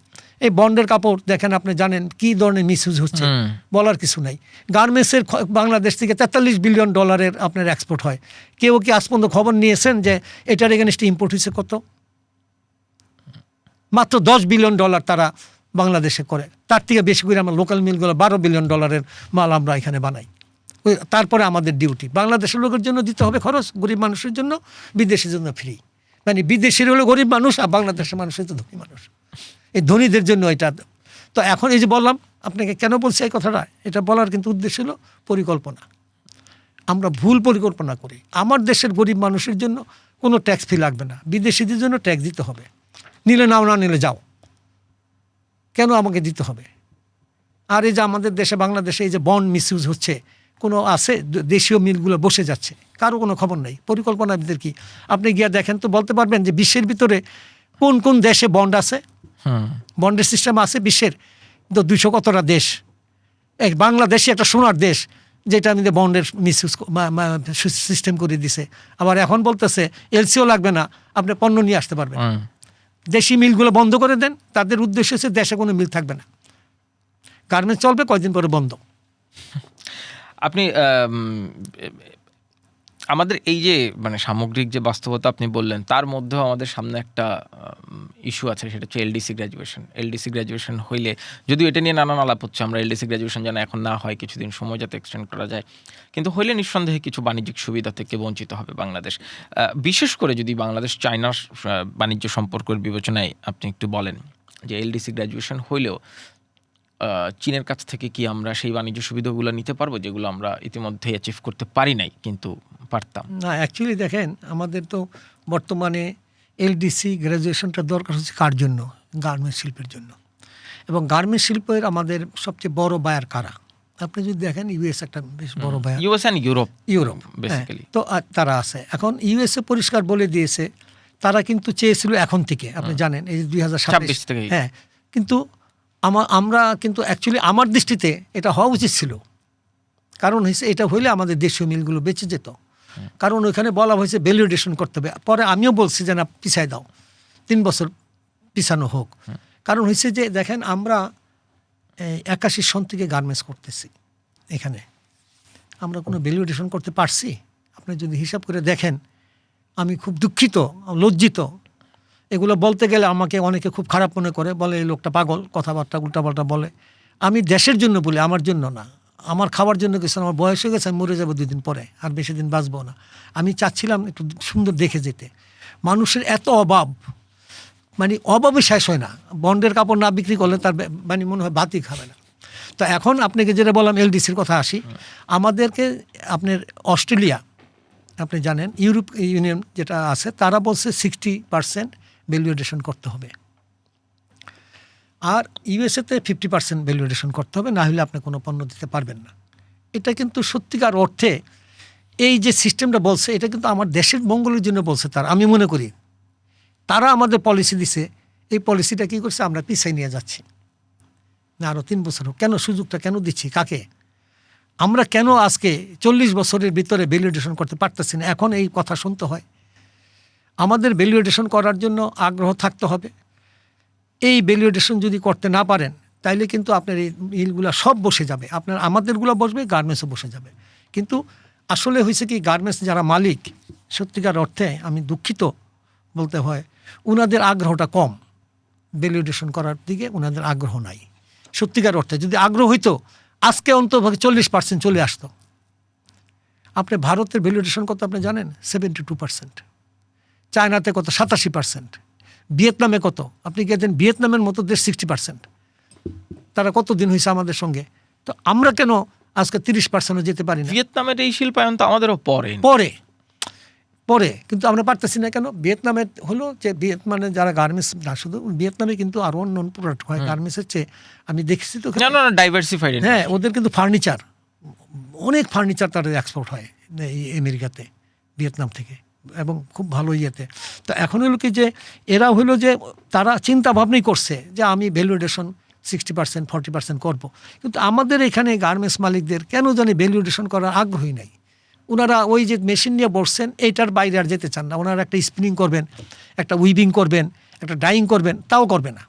এই বন্ডের কাপড় দেখেন, আপনি জানেন কি ধরনের মিসইউজ হচ্ছে, বলার কিছু নাই। গার্মেন্টসের বাংলাদেশ থেকে $43 বিলিয়ন আপনার এক্সপোর্ট হয়। কেউ কি আজ পর্যন্ত খবর নিয়েছেন যে এটার এগেনস্টে ইম্পোর্ট হয়েছে কত? মাত্র $10 বিলিয়ন তারা বাংলাদেশে করে। তার থেকে বেশি করে আমার লোকাল মিলগুলো $12 বিলিয়ন মাল আমরা এখানে বানাই। তারপরে আমাদের ডিউটি বাংলাদেশের লোকের জন্য দিতে হবে খরচ, গরিব মানুষের জন্য, বিদেশের জন্য ফ্রি। মানে বিদেশের হলো গরিব মানুষ, আর বাংলাদেশের মানুষ হচ্ছে ধনী মানুষ। এই ধনীদের জন্য এটা তো এখন এই যে বললাম আপনাকে কেন বলছি এই কথাটা, এটা বলার কিন্তু উদ্দেশ্য হলো পরিকল্পনা। আমরা ভুল পরিকল্পনা করি। আমার দেশের গরিব মানুষের জন্য কোনো ট্যাক্স ফি লাগবে না, বিদেশিদের জন্য ট্যাক্স দিতে হবে, নিলে নাও, না নিলে যাও, কেন আমাকে দিতে হবে? আর এই যে আমাদের দেশে বাংলাদেশে এই যে বন্ড মিসইউজ হচ্ছে, কোনো আছে দেশীয় মিলগুলো বসে যাচ্ছে, কারো কোনো খবর নেই। পরিকল্পনাবিদের কি আপনি গিয়ে দেখেন তো বলতে পারবেন যে বিশ্বের ভিতরে কোন কোন দেশে বন্ড আছে, বন্ডের সিস্টেম আছে বিশ্বের তো 200 কতটা দেশ। এক বাংলাদেশে একটা সোনার দেশ যেটা আমি বন্ডের মিসইউজ সিস্টেম করে দিছে। আবার এখন বলতেছে এলসিও লাগবে না, আপনি পণ্য নিয়ে আসতে পারবেন। দেশি মিলগুলো বন্ধ করে দেন, তাদের উদ্দেশ্য হচ্ছে দেশে কোনো মিল থাকবে না, গার্মেন্টস চলবে, কয়েকদিন পরে বন্ধ। আপনি আমাদের এই যে মানে সামগ্রিক যে বাস্তবতা আপনি বললেন, তার মধ্যেও আমাদের সামনে একটা ইস্যু আছে, সেটা হচ্ছে এলডিসি গ্র্যাজুয়েশন। এলডিসি গ্র্যাজুয়েশন হইলে, যদিও এটা নিয়ে নানান আলাপ হচ্ছে, আমরা এলডিসি গ্র্যাজুয়েশন যেন এখন না হয়, কিছুদিন সময় যাতে এক্সটেন্ড করা যায়, কিন্তু হইলে নিঃসন্দেহে কিছু বাণিজ্যিক সুবিধা থেকে বঞ্চিত হবে বাংলাদেশ। বিশেষ করে যদি বাংলাদেশ চায়নার বাণিজ্য সম্পর্কের বিবেচনায় আপনি একটু বলেন যে এলডিসি গ্র্যাজুয়েশন হইলেও চীনের কাছ থেকে কি আমরা সেই বাণিজ্য সুবিধাগুলো নিতে পারবো যেগুলো আমরা ইতিমধ্যে অ্যাচিভ করতে পারি নাই কিন্তু পারতাম? না, অ্যাকচুয়ালি দেখেন আমাদের তো বর্তমানে এলডিসি গ্র্যাজুয়েশনটা দরকার হচ্ছে কার জন্য? গার্মেন্টস শিল্পের জন্য। এবং গার্মেন্টস শিল্পের আমাদের সবচেয়ে বড় বায়ার কারা? আপনি যদি দেখেন ইউএস একটা বেশ বড় buyer, US and Europe basically. তো তারা আছে এখন, ইউএসএ পরিষ্কার বলে দিয়েছে তারা কিন্তু চেয়েছিল এখন থেকে, আপনি জানেন এই 2026 থেকে, হ্যাঁ, কিন্তু আমরা কিন্তু অ্যাকচুয়ালি আমার দৃষ্টিতে এটা হওয়া উচিত ছিল। কারণ হয়েছে এটা হইলে আমাদের দেশীয় মিলগুলো বেঁচে যেত। কারণ ওইখানে বলা হয়েছে ভ্যালিডেশন করতে হবে। পরে আমিও বলছি যে না, পিছাই দাও, 3 বছর পিছানো হোক। কারণ হয়েছে যে দেখেন আমরা 81 সন থেকে গার্মেন্টস করতেছি, এখানে আমরা কোনো ভ্যালিডেশন করতে পারছি? আপনি যদি হিসাব করে দেখেন, আমি খুব দুঃখিত, লজ্জিত। এগুলো বলতে গেলে আমাকে অনেকে খুব খারাপ মনে করে, বলে এই লোকটা পাগল, কথাবার্তা উল্টাপাল্টা বলে। আমি দেশের জন্য বলি, আমার জন্য না। আমার খাওয়ার জন্য কিছু, আমার বয়স হয়ে গেছে, আমি মরে যাবো 2 দিন পরে, আর বেশি দিন বাঁচবো না। আমি চাচ্ছিলাম একটু সুন্দর দেখে যেতে। মানুষের এত অভাব, মানে অভাবে শেষ হয় না। বন্ডের কাপড় না বিক্রি করলে তার মানে মনে হয় ভাতই খাবে না। তো এখন আপনাকে যেটা বললাম এলডিসির কথা আসি, আমাদেরকে আপনার অস্ট্রেলিয়া, আপনি জানেন ইউরোপ ইউনিয়ন যেটা আছে, তারা বলছে 60% ভ্যালুয়েশন করতে হবে, আর ইউএসএতে 50% ভ্যালুয়েশন করতে হবে, না হলে আপনি কোনো পণ্য দিতে পারবেন না। এটা কিন্তু সত্যিকার অর্থে এই যে সিস্টেমটা বলছে, এটা কিন্তু আমার দেশের মঙ্গলের জন্য বলছে তারা। আমি মনে করি তারা আমাদের পলিসি দিছে, এই পলিসিটা কী করছে, আমরা পিছাই নিয়ে যাচ্ছি না আরও 3 বছর হোক। কেন সুযোগটা কেন দিচ্ছি কাকে? আমরা কেন আজকে 40 বছরের ভিতরে ভ্যালিডেশন করতে পারতেছি না? এখন এই কথা শুনতে হয়। আমাদের ভ্যালিডেশন করার জন্য আগ্রহ থাকতে হবে। এই ভ্যালিডেশন যদি করতে না পারেন, তাইলে কিন্তু আপনার এই মিলগুলো সব বসে যাবে, আপনার আমাদেরগুলো বসবে, গার্মেন্টসও বসে যাবে। কিন্তু আসলে হয়েছে কি, গার্মেন্টস যারা মালিক, সত্যিকার অর্থে আমি দুঃখিত বলতে হয়, ওনাদের আগ্রহটা কম। ভ্যালিডেশন করার দিকে ওনাদের আগ্রহ নাই সত্যিকার অর্থে। যদি আগ্রহ হইতো আজকে অন্তত 40% চলে আসতো। আপনি ভারতের ভ্যালিডেশন কত আপনি জানেন? 72%। চায়নাতে কত? 87%। ভিয়েতনামে কত? আপনি গিয়ে দেন ভিয়েতনামের মতো দেশ 60%। তারা কতদিন হয়েছে আমাদের সঙ্গে? তো আমরা কেন আজকে 30%ও যেতে পারি না? ভিয়েতনামের এই শিল্পায়ন তো আমাদেরও পরে কিন্তু আমরা পারতেছি না কেন? ভিয়েতনামের হলো যে ভিয়েতনামে যারা গার্মেন্টস, না শুধু ভিয়েতনামে কিন্তু আরও অন্য প্রোডাক্ট হয় গার্মেন্টসের চেয়ে, আমি দেখেছি তো। ডাইভার্সিফাইড। হ্যাঁ, ওদের কিন্তু ফার্নিচার, অনেক ফার্নিচার তাদের এক্সপোর্ট হয় এই আমেরিকাতে, ভিয়েতনাম থেকে, এবং খুব ভালো ইয়েতে। তো এখন হলো কি যে এরা হলো যে তারা চিন্তা ভাবনাই করছে যে আমি ভ্যালুডেশন 60% 40% করবো। কিন্তু আমাদের এখানে গার্মেন্টস মালিকদের কেন জানি ভ্যালুডেশন করার আগ্রহী নাই। ওনারা ওই যে মেশিন নিয়ে বসছেন, এইটার বাইরে আর যেতে চান না। ওনারা একটা স্পিনিং করবেন, একটা উইভিং করবেন, একটা ডাইং করবেন, তাও করবে না,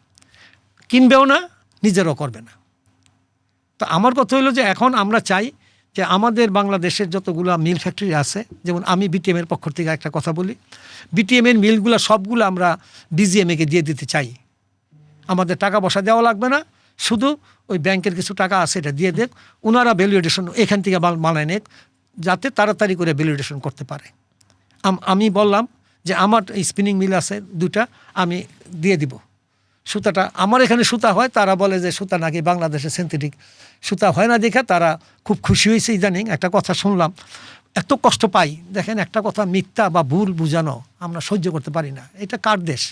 কিনবেও না, নিজেরও করবে না। তো আমার কথা হলো যে এখন আমরা চাই যে আমাদের বাংলাদেশের যতগুলো মিল ফ্যাক্টরি আছে, যেমন আমি বিটিএমের পক্ষ থেকে একটা কথা বলি, বিটিএমের মিলগুলো সবগুলো আমরা বিজিএমএকে দিয়ে দিতে চাই। আমাদের টাকা পয়সা দেওয়া লাগবে না, শুধু ওই ব্যাংকের কিছু টাকা আছে এটা দিয়ে দেখ, ওনারা ভ্যালুয়েশন এখান থেকে বানায় নেক, যাতে তাড়াতাড়ি করে ভ্যালুয়েশন করতে পারে। আমি বললাম যে আমার স্পিনিং মিল আছে 2টা, আমি দিয়ে দিব, সুতাটা আমার এখানে সুতা হয়, তারা বলে যে সুতা নাকি বাংলাদেশে সিনথেটিক সুতা হয় না, দেখে তারা খুব খুশি হয়েছে। ইদানিং একটা কথা শুনলাম, এত কষ্ট পাই, দেখেন একটা কথা মিথ্যা বা ভুল বুঝানো আমরা সহ্য করতে পারি না। এটা কার দেশ?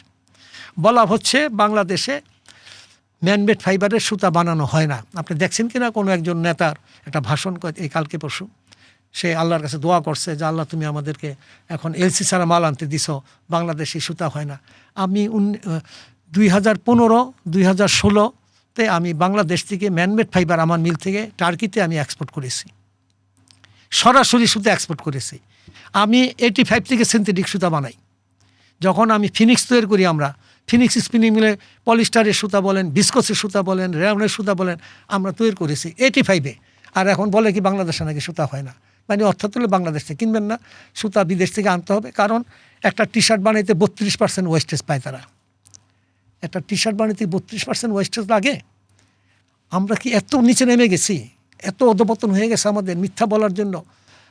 বলা হচ্ছে বাংলাদেশে ম্যানমেড ফাইবারের সুতা বানানো হয় না। আপনি দেখছেন কিনা কোনো একজন নেতার একটা ভাষণ এই কালকে পরশু, সে আল্লাহর কাছে দোয়া করছে যে আল্লাহ তুমি আমাদেরকে এখন এলসি ছাড়া মাল আনতে দিছ, বাংলাদেশে সুতা হয় না। আমি 2015-2016-তে আমি বাংলাদেশ থেকে ম্যানমেড ফাইবার আমার মিল থেকে টার্কিতে আমি এক্সপোর্ট করেছি, সরাসরি সুতা এক্সপোর্ট করেছি। আমি 85 থেকে সিনথেটিক সুতা বানাই। যখন আমি ফিনিক্স তৈরি করি, আমরা ফিনিক্স স্পিনিং মিলে পলিস্টারের সুতা বলেন, বিস্কসের সুতা বলেন, রেয়নের সুতা বলেন, আমরা তৈরি করেছি 85-এ। আর এখন বলে কি বাংলাদেশে নাকি সুতা হয় না। মানে অর্থাৎ হলে বাংলাদেশ থেকে কিনবেন না, সুতা বিদেশ থেকে আনতে হবে। কারণ একটা টি শার্ট বানাইতে 32% ওয়েস্টেজ পায় তারা। একটা টি শার্ট বানাইতে 32% ওয়েস্টেজ লাগে। আমরা কি এত নিচে নেমে গেছি, এত অধপতন হয়ে গেছে আমাদের মিথ্যা বলার জন্য।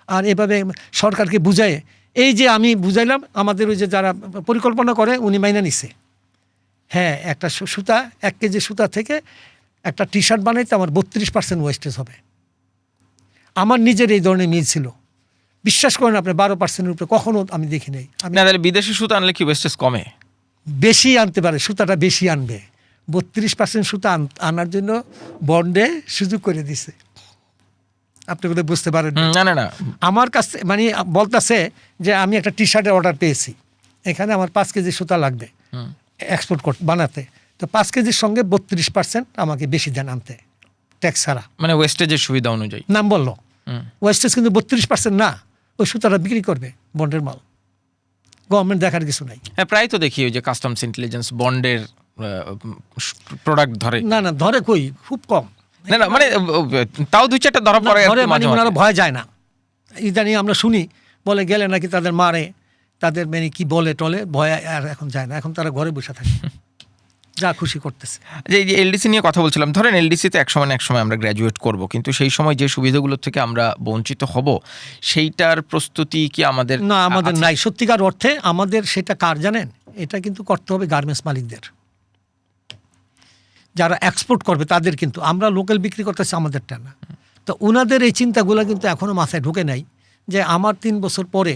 আর এভাবে সরকারকে বুঝায়, এই যে আমি বুঝাইলাম, আমাদের ওই যে যারা পরিকল্পনা করে উনি মাইনা নিছে। হ্যাঁ, একটা সুতা 1 কেজি সুতা থেকে একটা টি শার্ট বানাইতে আমার 32% ওয়েস্টেজ হবে। আমার নিজের এই ধরনের মিল ছিল, বিশ্বাস করেন আপনি 12%-এর উপরে কখনো আমি দেখি নাই। বিদেশি সুতা আনলে কি ওয়েস্টেজ কমে? বেশি আনতে পারে, সুতাটা বেশি আনবে। 32% সুতা আনার জন্য বন্ডে সুযোগ করে দিছে। আপনি বোধহয় বুঝতে পারেন না। আমার কাছে মানে বলতেছে যে আমি একটা টি শার্টের অর্ডার পেয়েছি, এখানে আমার 5 কেজি সুতা লাগবে এক্সপোর্ট বানাতে, তো 5 কেজির সঙ্গে 32% আমাকে বেশি দেন আনতে, ট্যাক্স ছাড়া। মানে ওয়েস্টেজের সুবিধা অনুযায়ী নাম বললো। ওয়েস্টেজ কিন্তু 32% না, ওই সুতাটা বিক্রি করবে বন্ডের মাল, গভর্নমেন্ট দেখার কিছু নাই। হ্যাঁ, প্রায় তো দেখি ওই যে কাস্টমস ইন্টেলিজেন্স বন্ডের প্রোডাক্ট ধরে। না ধরে কই, খুব কম। না মানে তাও 2-4টা ধরা পড়ে, মানে ওনারা ভয় যায় না। ইদানি আমরা শুনি বলে গেলে নাকি তাদের মারে, তাদের মানে কি বলে টলে, ভয় আর এখন যায় না, এখন তারা ঘরে বসে থাকে, যা খুশি করতেছে। যে এলডিসি নিয়ে কথা বলছিলাম, ধরেন এলডিসিতে এক সময় আমরা গ্র্যাজুয়েট করব, কিন্তু সেই সময় যে সুবিধাগুলো থেকে আমরা বঞ্চিত হব, সেইটার প্রস্তুতি কি আমাদের? না, আমাদের নাই। সত্যিকার অর্থে আমাদের সেটা কার জানেন? এটা কিন্তু করতে হবে গার্মেন্টস মালিকদের, যারা এক্সপোর্ট করবে তাদের। কিন্তু আমরা লোকাল বিক্রি করতেছি, আমাদেরটা না। তো ওনাদের এই চিন্তাগুলো কিন্তু এখনও মাথায় ঢুকে নাই যে আমার 3 বছর পরে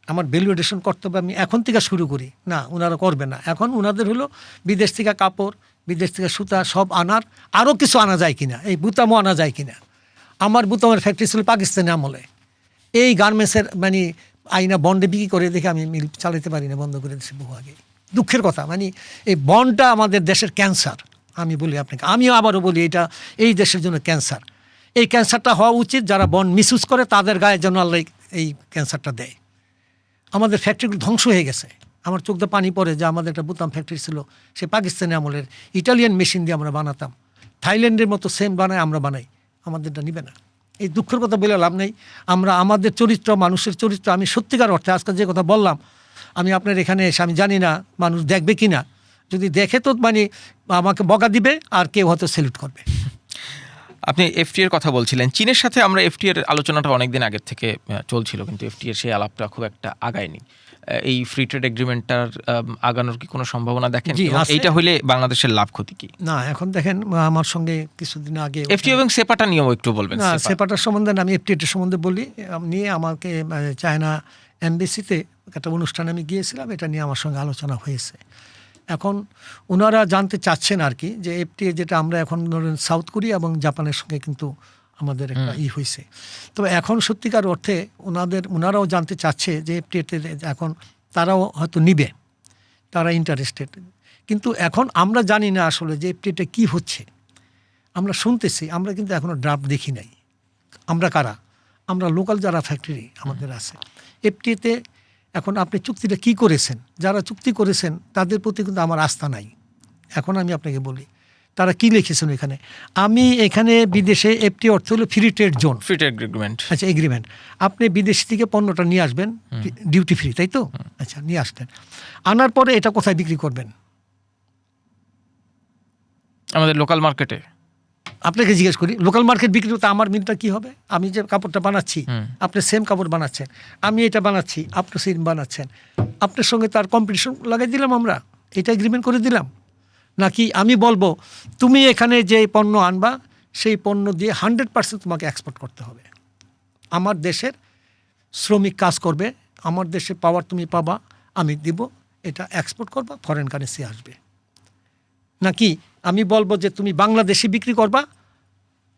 আমার ভ্যালুয়েশন করতে হবে, আমি এখন থেকে শুরু করি। না, ওনারা করবে না। এখন ওনাদের হলো বিদেশ থেকে কাপড়, বিদেশ থেকে সুতা সব আনার, আরও কিছু আনা যায় কিনা, এই বুতামও আনা যায় কিনা। আমার বুতামের ফ্যাক্টরি ছিল পাকিস্তানে আমলে, এই গার্মেন্টসের মানে আইনা বন্ডে বিক্রি করে দেখে আমি মিল চালাতে পারি না, বন্ধ করে দিচ্ছি বহু আগে। দুঃখের কথা, মানে এই বন্ডটা আমাদের দেশের ক্যান্সার। আমি বলি আপনাকে, আমিও আবারও বলি, এটা এই দেশের জন্য ক্যান্সার। এই ক্যান্সারটা হওয়া উচিত যারা বন্ড মিসইউজ করে তাদের গায়ে যেন আল্লাহ এই ক্যান্সারটা দেয়। আমাদের ফ্যাক্টরিগুলো ধ্বংস হয়ে গেছে। আমার চোখ দিয়ে পানি পড়ে যে আমাদের একটা বুতাম ফ্যাক্টরি ছিল, সে পাকিস্তানি আমলের, ইটালিয়ান মেশিন দিয়ে আমরা বানাতাম, থাইল্যান্ডের মতো সেম বানায় আমরা বানাই, আমাদেরটা নিবে না। এই দুঃখের কথা বলে লাভ নেই। আমরা আমাদের চরিত্র, মানুষের চরিত্র, আমি সত্যিকার অর্থে আজকে যে কথা বললাম, আমি আপনার এখানে এসে আমি জানি না মানুষ দেখবে কি না, যদি দেখে তো মানে আমাকে বকা দিবে, আর কেউ হয়তো স্যালুট করবে। আপনি এফটিএর কথা বলছিলেন, চীনের সাথে আমরা এফটিএর আলোচনাটা অনেকদিন আগের থেকে চলছিল, কিন্তু এফটিএর সেই আলাপটা খুব একটা আগায়নি। এই ফ্রি ট্রেড এগ্রিমেন্টটার আগানোর কি কোনো সম্ভাবনা দেখেন? এইটা হলে বাংলাদেশের লাভ ক্ষতি কি? না, এখন দেখেন, আমার সঙ্গে কিছুদিন আগে এফটিএ এবং সেপাটা নিয়েও একটু বলবেন। না, সেপাটার সম্বন্ধে আমি এফটিএর সম্বন্ধে বলি। নিয়ে আমাকে চায়না এমবেসিতে একটা অনুষ্ঠানে আমি গিয়েছিলাম, এটা নিয়ে আমার সঙ্গে আলোচনা হয়েছে। এখন ওনারা জানতে চাচ্ছেন আর কি, যে এফটিএ যেটা আমরা এখন ধরেন সাউথ কোরিয়া এবং জাপানের সঙ্গে কিন্তু আমাদের একটা হয়েছে। তবে এখন সত্যিকার অর্থে ওনারাও জানতে চাচ্ছে যে এফটিএতে এখন তারাও হয়তো নিবে, তারা ইন্টারেস্টেড। কিন্তু এখন আমরা জানি না আসলে যে এফটিএটা কী হচ্ছে। আমরা শুনতেছি, আমরা কিন্তু এখনও ড্রাফট দেখি নাই। আমরা কারা? আমরা লোকাল যারা ফ্যাক্টরি আমাদের আছে। এফটিএতে এখন আপনি চুক্তিটা কি করেছেন, যারা চুক্তি করেছেন তাদের প্রতি কিন্তু আমার আস্থা নাই। এখন আমি আপনাকে বলি তারা কি লিখেছেন এখানে। আমি এখানে বিদেশে এফটি অর্থ হলো free trade zone, free trade agreement. আচ্ছা, এগ্রিমেন্ট। আপনি বিদেশ থেকে পণ্যটা নিয়ে আসবেন ডিউটি ফ্রি, তাই তো? আচ্ছা, নিয়ে আসবেন, আনার পরে এটা কোথায় বিক্রি করবেন? আমাদের লোকাল মার্কেটে। আপনাকে জিজ্ঞেস করি, লোকাল মার্কেট বিক্রি করতে আমার মিলটা কি হবে? আমি যে কাপড়টা বানাচ্ছি, আপনি সেম কাপড় বানাচ্ছেন, আমি এটা বানাচ্ছি, আপনি সেম বানাচ্ছেন, আপনার সঙ্গে তার কম্পিটিশন লাগাই দিলাম, আমরা এটা এগ্রিমেন্ট করে দিলাম। নাকি আমি বলবো তুমি এখানে যে পণ্য আনবা সেই পণ্য দিয়ে 100% তোমাকে এক্সপোর্ট করতে হবে। আমার দেশের শ্রমিক কাজ করবে, আমার দেশে পাওয়ার তুমি পাবা, আমি দিব, এটা এক্সপোর্ট করবা, ফরেন কারেন্সি আসবে। নাকি আমি বলবো যে তুমি বাংলাদেশে বিক্রি করবা,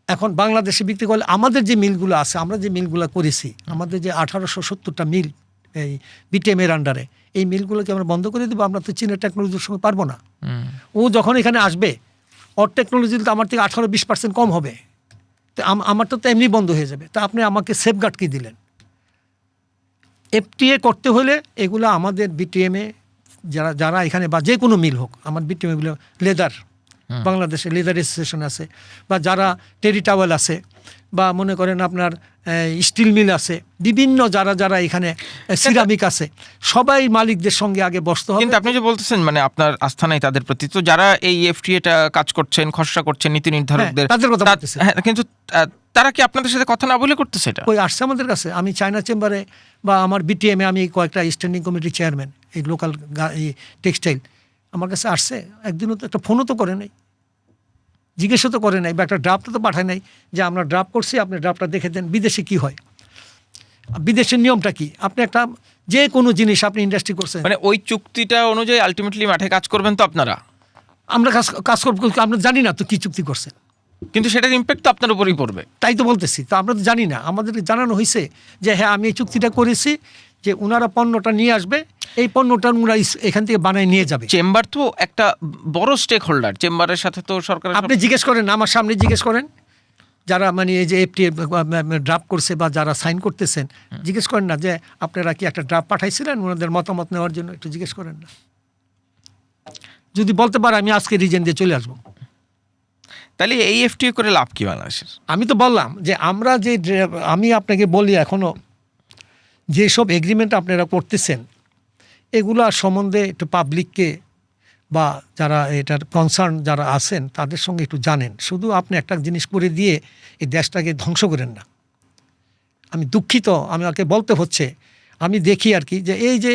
এখন বাংলাদেশে বিক্রি করলে আমাদের যে মিলগুলো আছে, আমরা যে মিলগুলো করেছি, আমাদের যে 1870টা মিল এই বিটিএমের আন্ডারে, এই মিলগুলোকে আমরা বন্ধ করে দেবো? আমরা তো চীনের টেকনোলজির সঙ্গে পারবো না। ও যখন এখানে আসবে ওর টেকনোলজি তো আমার থেকে 18-20% কম হবে, তো আমার তো এমনি বন্ধ হয়ে যাবে। তা আপনি আমাকে সেফগার্ড কি দিলেন? এফটিএ করতে হলে এগুলো আমাদের বিটিএমে যারা এখানে বা যে কোনো মিল হোক, আমার বিটিএমগুলো লেদার, বাংলাদেশে লেদার অ্যাসোসিয়েশন আছে, বা যারা টেরিটাওয়েল আছে, বা মনে করেন আপনার স্টিল মিল আছে, বিভিন্ন যারা এখানে সিরামিক আছে, সবাই মালিকদের সঙ্গে আগে বসতে হবে। কিন্তু আপনি যে বলতেছেন মানে আপনার আস্থা নাই তাদের প্রতি, তো যারা এই এফটিএটা কাজ করছেন, খসড়া করছেন, নীতি নির্ধারকদের, তাদের কথা বলতেছে। হ্যাঁ, কিন্তু তারা কি আপনাদের সাথে কথা না বলে করতেছে এটা? ওই আসছে আমাদের কাছে। আমি চায়না চেম্বারে বা আমার বিটিএমে আমি কয়েকটা স্ট্যান্ডিং কমিটির চেয়ারম্যান, এই লোকাল এই টেক্সটাইল, আমার কাছে আসছে, একদিনও তো একটা ফোনও তো করে নাই, জিজ্ঞেসও তো করে নাই, বা একটা ড্রাফটও তো পাঠায় নাই যে আমরা ড্রাফট করছি, আপনি ড্রাফটটা দেখে দেন। বিদেশে কি হয়, বিদেশের নিয়মটা কি? আপনি একটা যে কোনো জিনিস আপনি ইন্ডাস্ট্রি করছেন, মানে ওই চুক্তিটা অনুযায়ী আলটিমেটলি মাঠে কাজ করবেন তো আপনারা? আমরা কাজ করব, আমরা জানি না তো কি চুক্তি করছেন, কিন্তু সেটার ইম্প্যাক্ট তো আপনার উপরেই পড়বে। তাই তো বলতেছি। তো আমরা তো জানি না, আমাদেরকে জানানো হয়েছে যে হ্যাঁ আমি এই চুক্তিটা করেছি, যে ওনারা পণ্যটা নিয়ে আসবে, এই পণ্যটা ওনারা এখান থেকে বানায় নিয়ে যাবে। চেম্বার তো একটা বড় স্টেক হোল্ডার, চেম্বারের সাথে তো সরকার। আপনি জিজ্ঞেস করেন, আমার সামনে জিজ্ঞেস করেন, যারা মানে এই যে এফটিএ ড্রাফট করছে বা যারা সাইন করতেছেন, জিজ্ঞেস করেন না যে আপনারা কি একটা ড্রাফট পাঠাইছিলেন ওনাদের মতামত নেওয়ার জন্য? একটু জিজ্ঞেস করেন না। যদি বলতে পারে আমি আজকে রিজেন দিয়ে চলে আসবো। তাহলে এই এফটিএ করে লাভ কি বাংলাদেশের? আমি তো বললাম যে আমরা যে, আমি আপনাকে বলি এখনও যেসব এগ্রিমেন্ট আপনারা করতেছেন এগুলো সম্বন্ধে একটু পাবলিককে বা যারা এটার কনসার্ন যারা আছেন তাদের সঙ্গে একটু জানেন। শুধু আপনি একটা জিনিস করে দিয়ে এই দেশটাকে ধ্বংস করেন না। আমি দুঃখিত, আমাকে বলতে হচ্ছে, আমি দেখি আর কি যে এই যে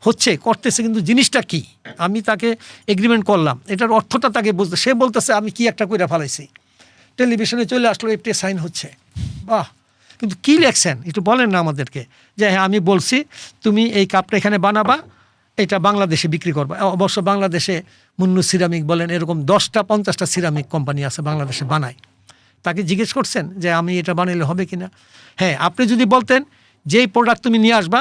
হচ্ছে করতেছে, কিন্তু জিনিসটা কি? আমি তাকে এগ্রিমেন্ট করলাম, এটার অর্থটা তাকে বুঝতে, সে বলতেছে আমি কি একটা করে ফেলাইছি, টেলিভিশনে চলে আসলো এফটিএ সাইন হচ্ছে, বাহ, কিন্তু কী লেখছেন একটু বলেন না আমাদেরকে, যে হ্যাঁ আমি বলছি তুমি এই কাপটা এখানে বানাবা, এটা বাংলাদেশে বিক্রি করবা। অবশ্য বাংলাদেশে মুন্নু সিরামিক বলেন, এরকম 10-50টা সিরামিক কোম্পানি আছে বাংলাদেশে বানায়। তাকে জিজ্ঞেস করছেন যে আমি এটা বানাইলে হবে কিনা? হ্যাঁ, আপনি যদি বলতেন যেই প্রোডাক্ট তুমি নিয়ে আসবা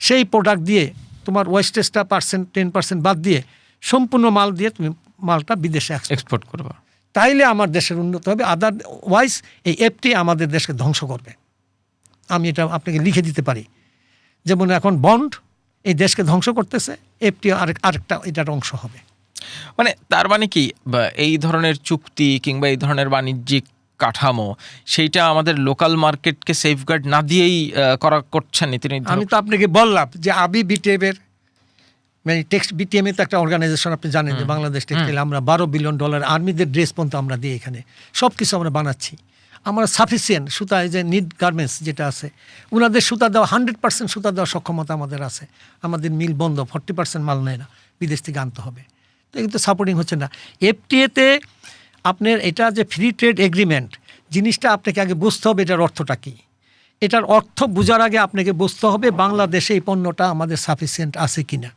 সেই প্রোডাক্ট দিয়ে তোমার ওয়েস্টেজটা 10% বাদ দিয়ে সম্পূর্ণ মাল দিয়ে তুমি মালটা বিদেশে এক্সপোর্ট করবা, তাইলে আমার দেশের উন্নত হবে। আদারওয়াইজ এই এফটি আমাদের দেশকে ধ্বংস করবে। আমি এটা আপনাকে লিখে দিতে পারি। যেমন এখন বন্ড এই দেশকে ধ্বংস করতেছে, এফটি আরেকটা এটার অংশ হবে। মানে তার মানে কি, এই ধরনের চুক্তি কিংবা এই ধরনের বাণিজ্যিক কাঠামো সেইটা আমাদের লোকাল মার্কেটকে সেফগার্ড না দিয়েই করছেন নীতি নির্ধারক? আমি তো আপনাকে বললাম যে আবি বিটিএমের মানে বিটিএমে তো একটা অর্গানাইজেশন, আপনি জানেন যে বাংলাদেশ টেক্সটাইল, আমরা $12 বিলিয়ন আর্মিদের ড্রেস পর্যন্ত আমরা দিই, এখানে সব কিছু আমরা বানাচ্ছি। আমরা সাফিসিয়েন্ট সুতা, এই যে নিড গার্মেন্টস যেটা আছে, ওনাদের সুতা দেওয়া 100% সুতা দেওয়ার সক্ষমতা আমাদের আছে। আমাদের মিল বন্ধ, 40% মাল নেয় না, বিদেশ থেকে আনতে হবে। তো এগুলো তো সাপোর্টিং হচ্ছে না। এফটিএতে আপনার এটা যে ফ্রি ট্রেড এগ্রিমেন্ট জিনিসটা আপনাকে আগে বুঝতে হবে এটার অর্থটা কী। এটার অর্থ বোঝার আগে আপনাকে বুঝতে হবে বাংলাদেশে এই পণ্যটা আমাদের সাফিসিয়েন্ট আছে কি না।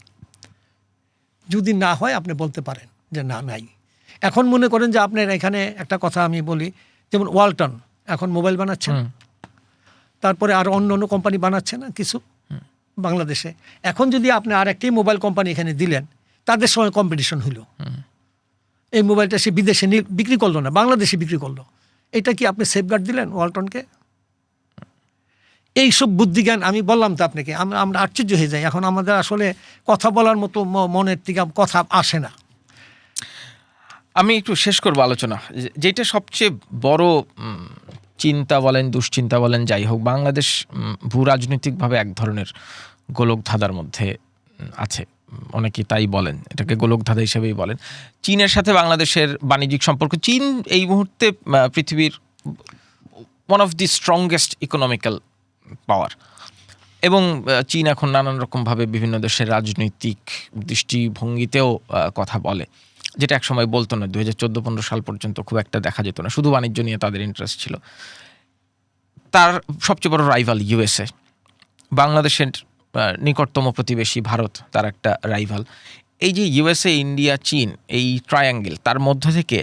যদি না হয় আপনি বলতে পারেন যে না, নাই। এখন মনে করেন যে আপনার এখানে একটা কথা আমি বলি, যেমন ওয়ালটন এখন মোবাইল বানাচ্ছে না, তারপরে আর অন্য অন্য কোম্পানি বানাচ্ছে না কিছু বাংলাদেশে। এখন যদি আপনি আর একটি মোবাইল কোম্পানি এখানে দিলেন, তাদের সঙ্গে কম্পিটিশন হইল, এই মোবাইলটা সে বিদেশে বিক্রি করলো না, বাংলাদেশে বিক্রি করলো, এটা কি আপনি সেফগার্ড দিলেন ওয়ালটনকে? এইসব বুদ্ধিজ্ঞান আমি বললাম তো আপনাকে, আমরা আশ্চর্য হয়ে যাই। এখন আমাদের আসলে কথা বলার মতো মনের থেকে কথা আসে না। আমি একটু শেষ করবো আলোচনা, যেটা সবচেয়ে বড় চিন্তা বলেন, দুশ্চিন্তা বলেন, যাই হোক, বাংলাদেশ ভূ রাজনৈতিকভাবে এক ধরনের গোলকধাঁধার মধ্যে আছে। অনেকে তাই বলেন, এটাকে গোলকধাঁধা হিসেবেই বলেন। চীনের সাথে বাংলাদেশের বাণিজ্যিক সম্পর্ক, চীন এই মুহূর্তে পৃথিবীর one of the strongest economical power, এবং চীন এখন নানান রকমভাবে বিভিন্ন দেশের রাজনৈতিক দৃষ্টিভঙ্গিতেও কথা বলে। যেটা একসময় বলতো না, 2014-15 সাল পর্যন্ত খুব একটা দেখা যেত না, শুধু বাণিজ্য নিয়ে তাদের ইন্টারেস্ট ছিল। তার সবচেয়ে বড় রাইভাল ইউএসএ, বাংলাদেশের নিকটতম প্রতিবেশী ভারত তার একটা রাইভাল। এই যে ইউএসএ, ইন্ডিয়া, চীন, এই ট্রায়াঙ্গেল, তার মধ্য থেকে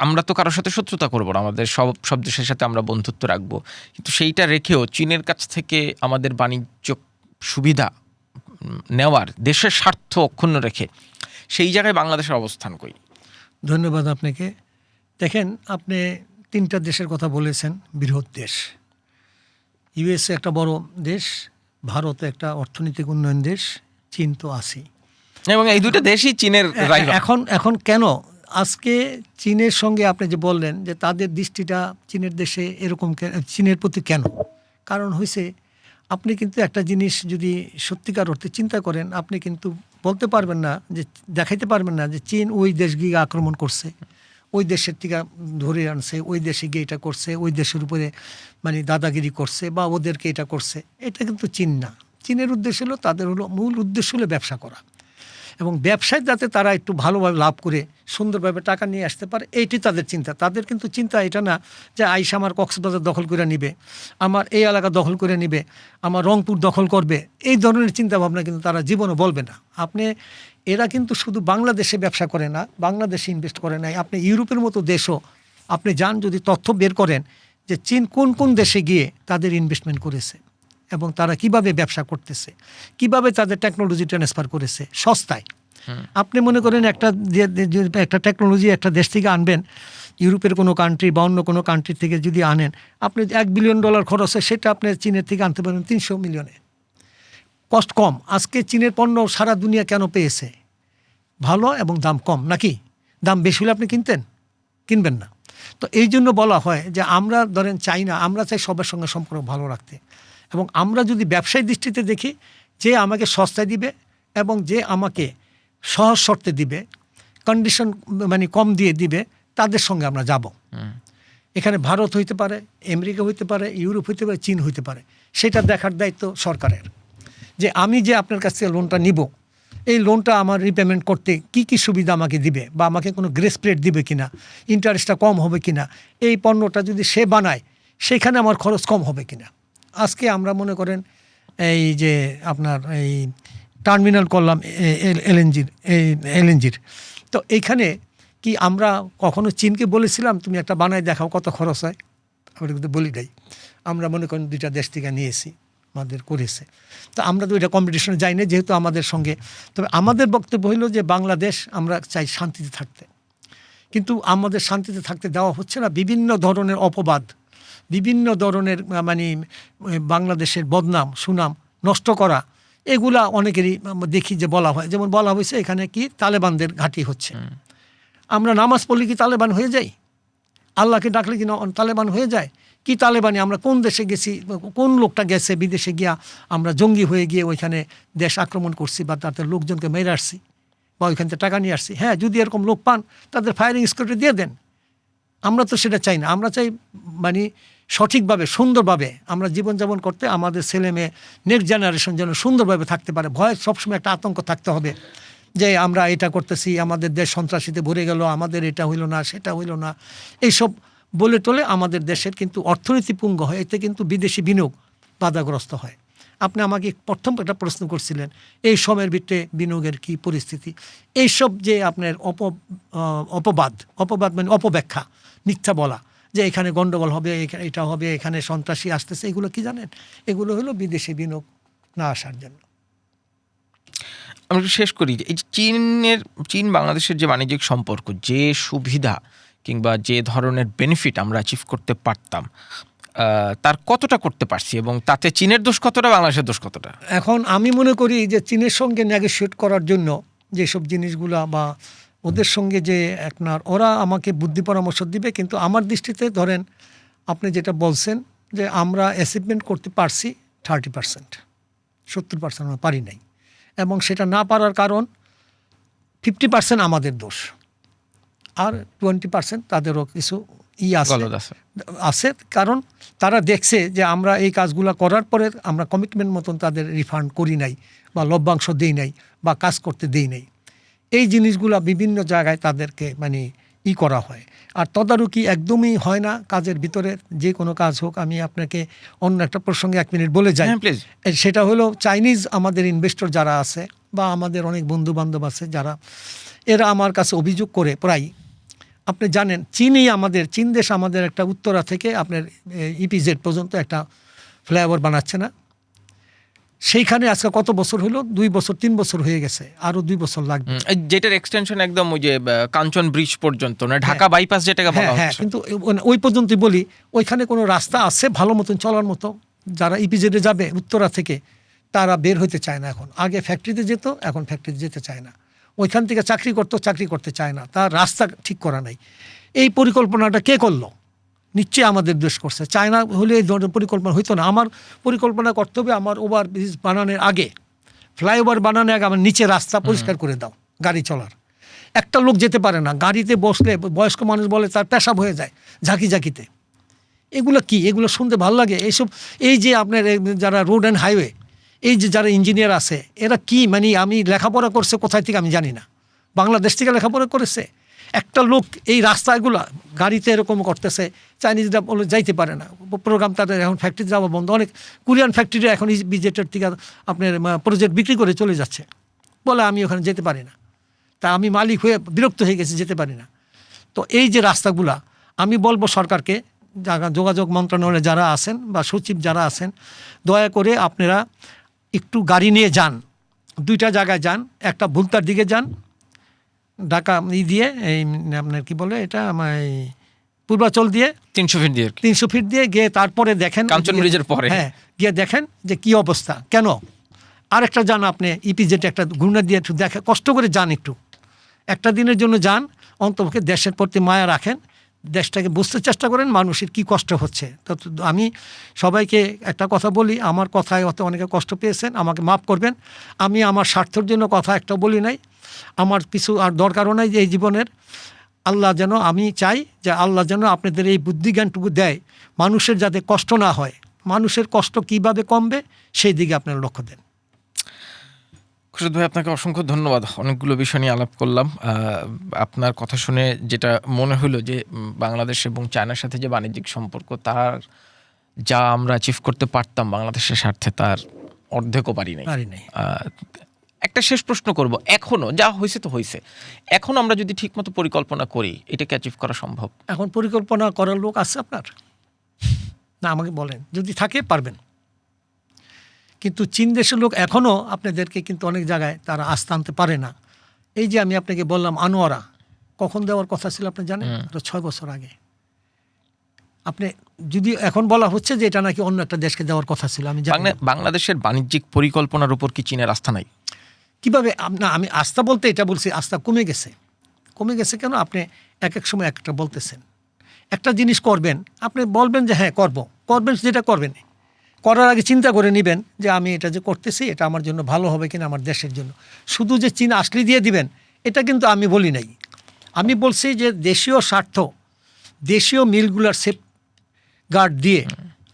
আমরা তো কারোর সাথে শত্রুতা করবো না, আমাদের সব দেশের সাথে আমরা বন্ধুত্ব রাখবো, কিন্তু সেইটা রেখেও চীনের কাছ থেকে আমাদের বাণিজ্য সুবিধা নেওয়ার, দেশের স্বার্থ অক্ষুণ্ণ রেখে সেই জায়গায় বাংলাদেশের অবস্থান কই? ধন্যবাদ আপনাকে। দেখেন, আপনি 3টা দেশের কথা বলেছেন, বৃহৎ দেশ। ইউএসএ একটা বড় দেশ, ভারত একটা অর্থনৈতিক উন্নয়ন দেশ, চীন তো আছেই, এবং এই দুটো দেশই চীনের রাইভাল। এখন কেন আজকে চীনের সঙ্গে আপনি যে বললেন যে তাদের দৃষ্টিটা চীনের দেশে এরকম, চীনের প্রতি কেন? কারণ হয়েছে, আপনি কিন্তু একটা জিনিস যদি সত্যিকার অর্থে চিন্তা করেন, আপনি কিন্তু বলতে পারবেন না, যে দেখাইতে পারবেন না যে চীন ওই দেশ গিয়ে আক্রমণ করছে, ওই দেশের থেকে ধরে আনছে, ওই দেশে গিয়ে এটা করছে, ওই দেশের উপরে মানে দাদাগিরি করছে বা ওদেরকে এটা করছে। এটা কিন্তু চীন না। চীনের উদ্দেশ্য হলো, তাদের হলো মূল উদ্দেশ্য হলো ব্যবসা করা, এবং ব্যবসায় যাতে তারা একটু ভালোভাবে লাভ করে সুন্দরভাবে টাকা নিয়ে আসতে পারে, এইটি তাদের চিন্তা। তাদের কিন্তু চিন্তা এটা না যে আইসা আমার কক্সবাজার দখল করে নিবে, আমার এই এলাকা দখল করে নিবে, আমার রংপুর দখল করবে, এই ধরনের চিন্তা ভাবনা কিন্তু তারা জীবনও বলবে না। আপনি এরা কিন্তু শুধু বাংলাদেশে ব্যবসা করে না, বাংলাদেশে ইনভেস্ট করে নাই, আপনি ইউরোপের মতো দেশও আপনি যান, যদি তথ্য বের করেন যে চীন কোন কোন দেশে গিয়ে তাদের ইনভেস্টমেন্ট করেছে এবং তারা কিভাবে ব্যবসা করতেছে, কিভাবে তাদের টেকনোলজি ট্রান্সফার করেছে সস্তায়। আপনি মনে করেন একটা টেকনোলজি একটা দেশ থেকে আনবেন, ইউরোপের কোনো কান্ট্রি বা অন্য কোনো কান্ট্রি থেকে যদি আনেন, আপনি $1 বিলিয়ন খরচ হয়, সেটা আপনি চীনের থেকে আনতে পারেন 300 মিলিয়নে, কস্ট কম। আজকে চীনের পণ্য সারা দুনিয়া কেন পেয়েছে? ভালো এবং দাম কম, নাকি? দাম বেশি হলে আপনি কিনবেন না। তো এই জন্য বলা হয় যে আমরা ধরেন চাই না, আমরা চাই সবার সঙ্গে সম্পর্ক ভালো রাখতে, এবং আমরা যদি ব্যবসায়ী দৃষ্টিতে দেখি, যে আমাকে সস্তায় দিবে এবং যে আমাকে সহজ শর্তে দিবে, কন্ডিশন মানে কম দিয়ে দিবে, তাদের সঙ্গে আমরা যাব। এখানে ভারত হইতে পারে, আমেরিকা হইতে পারে, ইউরোপ হইতে পারে, চীন হইতে পারে। সেটা দেখার দায়িত্ব সরকারের, যে আমি যে আপনার কাছ থেকে লোনটা নিব, এই লোনটা আমার রিপেমেন্ট করতে কি কি সুবিধা আমাকে দিবে, বা আমাকে কোনো গ্রেস পিরিয়ড দিবে কিনা, ইন্টারেস্টটা কম হবে কিনা, এই পণ্যটা যদি সে বানায় সেখানে আমার খরচ কম হবে কিনা। আজকে আমরা মনে করেন এই যে আপনার এই টার্মিনাল করলাম এলএনজির, তো এইখানে কি আমরা কখনো চীনকে বলেছিলাম তুমি একটা বানায় দেখাও কত খরচ হয়? আমরা কিন্তু বলি নাই। আমরা মনে করেন 2টা দেশ থেকে নিয়েছি, আমাদের করেছে। তো আমরা তো এটা কম্পিটিশনে যাই না, যেহেতু আমাদের সঙ্গে। তবে আমাদের বক্তব্য হইল যে বাংলাদেশ আমরা চাই শান্তিতে থাকতে, কিন্তু আমাদের শান্তিতে থাকতে দেওয়া হচ্ছে না। বিভিন্ন ধরনের অপবাদ, বিভিন্ন ধরনের মানে বাংলাদেশের বদনাম সুনাম নষ্ট করা, এগুলা অনেকেরই দেখি যে বলা হয়। যেমন বলা হয়েছে এখানে কি তালেবানদের ঘাঁটি হচ্ছে। আমরা নামাজ পড়লে কি তালেবান হয়ে যাই? আল্লাহকে ডাকলে কি তালেবান হয়ে যায়? কি তালেবানি? আমরা কোন দেশে গেছি, কোন লোকটা গেছে বিদেশে গিয়া আমরা জঙ্গি হয়ে গিয়ে ওইখানে দেশ আক্রমণ করছি বা তাদের লোকজনকে মেরে আসছি বা ওইখান থেকে টাকা নিয়ে আসছি? হ্যাঁ, যদি এরকম লোক পান তাদের ফায়ারিং স্কোয়াডে দিয়ে দেন। আমরা তো সেটা চাই না। আমরা চাই মানে সঠিকভাবে সুন্দরভাবে আমরা জীবনযাপন করতে, আমাদের ছেলে মেয়ে নেক্সট জেনারেশন যেন সুন্দরভাবে থাকতে পারে। ভয় সবসময় একটা আতঙ্ক থাকতে হবে যে আমরা এটা করতেছি, আমাদের দেশ সন্ত্রাসীতে ভরে গেল, আমাদের এটা হইল না, সেটা হইল না, এইসব বলে টলে আমাদের দেশের কিন্তু অর্থনীতি পুঙ্গ হয়। এতে কিন্তু বিদেশি বিনিয়োগ বাধাগ্রস্ত হয়। আপনি আমাকে প্রথম একটা প্রশ্ন করছিলেন, এই সময়ের ভিতরে বিনিয়োগের কি পরিস্থিতি? এইসব যে আপনার অপবাদ মানে অপব্যাখ্যা, মিথ্যা বলা যে এখানে গন্ডগোল হবে, এটা হবে, এখানে সন্ত্রাসী আসতেছে, এগুলো কি জানেন? এগুলো হলো বিদেশি বিনিয়োগ না আসার জন্য। আমরা শেষ করি, এই চীন বাংলাদেশের যে বাণিজ্যিক সম্পর্ক, যে সুবিধা কিংবা যে ধরনের বেনিফিট আমরা অ্যাচিভ করতে পারতাম, তার কতটা করতে পারছি, এবং তাতে চীনের দোষ কতটা, বাংলাদেশের দোষ কতটা? এখন আমি মনে করি যে চীনের সঙ্গে নেগোশিয়েট করার জন্য যেসব জিনিসগুলা বা ওদের সঙ্গে যে আপনার ওরা আমাকে বুদ্ধি পরামর্শ দিবে, কিন্তু আমার দৃষ্টিতে ধরেন আপনি যেটা বলছেন যে আমরা অ্যাচিভমেন্ট করতে পারছি 30%, 70% আমরা পারি নাই, এবং সেটা না পারার কারণ 50% আমাদের দোষ, আর 20% তাদেরও কিছু আছে। কারণ তারা দেখছে যে আমরা এই কাজগুলো করার পরে আমরা কমিটমেন্ট মতন তাদের রিফান্ড করি নাই বা লভ্যাংশ দিই নাই বা কাজ করতে দিই নাই। এই জিনিসগুলো বিভিন্ন জায়গায় তাদেরকে মানে করা হয়। আর তদারকি একদমই হয় না কাজের ভিতরে, যে কোনো কাজ হোক। আমি আপনাকে অন্য একটা প্রসঙ্গে 1 মিনিট বলে যাই। সেটা হলো চাইনিজ আমাদের ইনভেস্টর যারা আছে বা আমাদের অনেক বন্ধু বান্ধব আছে যারা, এরা আমার কাছে অভিযোগ করে প্রায়, আপনি জানেন চীন দেশ আমাদের একটা উত্তরা থেকে আপনার ইপিজেড পর্যন্ত একটা ফ্লাইওভার বানাচ্ছে না? সেইখানে আজকে কত বছর হলো? 2 বছর 3 বছর হয়ে গেছে, আরো 2 বছর লাগবে। যেটার এক্সটেনশন একদম ওই যে কাঞ্চন ব্রিজ পর্যন্ত, না ঢাকা বাইপাস যেটাকে বলা হচ্ছে। হ্যাঁ, কিন্তু ওই পর্যন্তই বলি। ওইখানে কোনো রাস্তা আছে ভালো মতন চলার মতো? যারা ইপিজেডে যাবে উত্তরা থেকে, তারা বের হইতে চায় না এখন। আগে ফ্যাক্টরিতে যেত, এখন ফ্যাক্টরিতে যেতে চায় না। ওইখান থেকে চাকরি করতে চায় না, তার রাস্তা ঠিক করা নাই। এই পরিকল্পনাটা কে করলো? নিশ্চয়ই আমাদের দেশ করছে। চায়না হলে এই ধরনের পরিকল্পনা হইতো না। আমার পরিকল্পনা করতে হবে, আমার ওভারব্রিজ বানানোর আগে, ফ্লাইওভার বানানোর আগে আমার নিচে রাস্তা পরিষ্কার করে দাও গাড়ি চলার। একটা লোক যেতে পারে না গাড়িতে বসলে, বয়স্ক মানুষ বলে তার পেশাব হয়ে যায় ঝাঁকিতে। এগুলো কি? এগুলো শুনতে ভালো লাগে এইসব? এই যে আপনার যারা রোড অ্যান্ড হাইওয়ে, এই যে যারা ইঞ্জিনিয়ার আছে, এরা কি মানে, আমি লেখাপড়া করছে কোথায় থেকে আমি জানি না, বাংলাদেশ থেকে লেখাপড়া করেছে? একটা লোক এই রাস্তাগুলো গাড়িতে এরকম করতেছে, চাইনিজরা বলে যাইতে পারে না। প্রোগ্রাম তাদের এখন ফ্যাক্টরি যাওয়া বন্ধ। অনেক কোরিয়ান ফ্যাক্টরি এখন বিজেটের থেকে আপনার প্রজেক্ট বিক্রি করে চলে যাচ্ছে, বলে আমি ওখানে যেতে পারি না। তা আমি মালিক হয়ে বিরক্ত হয়ে গেছি, যেতে পারি না। তো এই যে রাস্তাগুলা, আমি বলবো সরকারকে, যোগাযোগ মন্ত্রণালয়ে যারা আছেন বা সচিব যারা আছেন, দয়া করে আপনারা একটু গাড়ি নিয়ে যান, 2টা জায়গায় যান। একটা ভুলতার দিকে যান, ঢাকা দিয়ে এই আপনার কি বলে এটা, আমার পূর্বাচল দিয়ে 300 ফিট দিয়ে গিয়ে তারপরে দেখেন কাঞ্চন ব্রিজের পরে, হ্যাঁ, গিয়ে দেখেন যে কি অবস্থা। কেন? আরেকটা যান আপনি ইপিজেড, একটা ঘূর্ণা দিয়ে একটু দেখে কষ্ট করে যান, একটু একটা দিনের জন্য যান, অন্তপক্ষে দেশের প্রতি মায়া রাখেন, দেশটাকে বুঝতে চেষ্টা করেন মানুষের কি কষ্ট হচ্ছে। তো আমি সবাইকে একটা কথা বলি, আমার কথায় অত অনেকে কষ্ট পেয়েছেন, আমাকে মাফ করবেন। আমি আমার স্বার্থের জন্য কথা একটা বলি নাই, আমার কিছু আর দরকারও নাই যে এই জীবনের। আল্লাহ যেন, আমি চাই যে আল্লাহ যেন আপনাদের এই বুদ্ধিজ্ঞানটুকু দেয়, মানুষের যাতে কষ্ট না হয়, মানুষের কষ্ট কিভাবে কমবে সেই দিকে আপনারা লক্ষ্য দেন। খুরশেদ ভাই, আপনাকে অসংখ্য ধন্যবাদ। অনেকগুলো বিষয় নিয়ে আলাপ করলাম। আপনার কথা শুনে যেটা মনে হলো যে বাংলাদেশ এবং চায়নার সাথে যে বাণিজ্যিক সম্পর্ক, তার যা আমরা অ্যাচিভ করতে পারতাম বাংলাদেশের স্বার্থে, তার অর্ধেকও পারি নাই। একটা শেষ প্রশ্ন করব, এখনো যা হয়েছে তো হয়েছে, এখন আমরা যদি ঠিকমতো পরিকল্পনা করি, এটাকে অ্যাচিভ করা সম্ভব? এখন পরিকল্পনা করার লোক আছে আপনার? না, আমাকে বলেন, যদি থাকে পারবেন। কিন্তু চীন দেশের লোক এখনও আপনাদেরকে কিন্তু অনেক জায়গায় তারা আস্থা আনতে পারে না। এই যে আমি আপনাকে বললাম আনোয়ারা কখন দেওয়ার কথা ছিল আপনি জানেন? 6 বছর আগে। আপনি যদি এখন বলা হচ্ছে যে এটা নাকি অন্য একটা দেশকে দেওয়ার কথা ছিল, আমি জানি। বাংলাদেশের বাণিজ্যিক পরিকল্পনার উপর কি চীনের আস্থা নাই? কিভাবে? না, আমি আস্থা বলতে এটা বলছি, আস্থা কমে গেছে। কেন? আপনি এক সময় একটা বলতেছেন, একটা জিনিস করবেন, আপনি বলবেন যে হ্যাঁ করবেন, যেটা করবেন, করার আগে চিন্তা করে নেবেন যে আমি এটা যে করতেছি এটা আমার জন্য ভালো হবে কিনা, আমার দেশের জন্য। শুধু যে চীন আসলে দিয়ে দিবেন, এটা কিন্তু আমি বলি নাই। আমি বলছি যে দেশীয় স্বার্থ, দেশীয় মিলগুলার সেফ গার্ড দিয়ে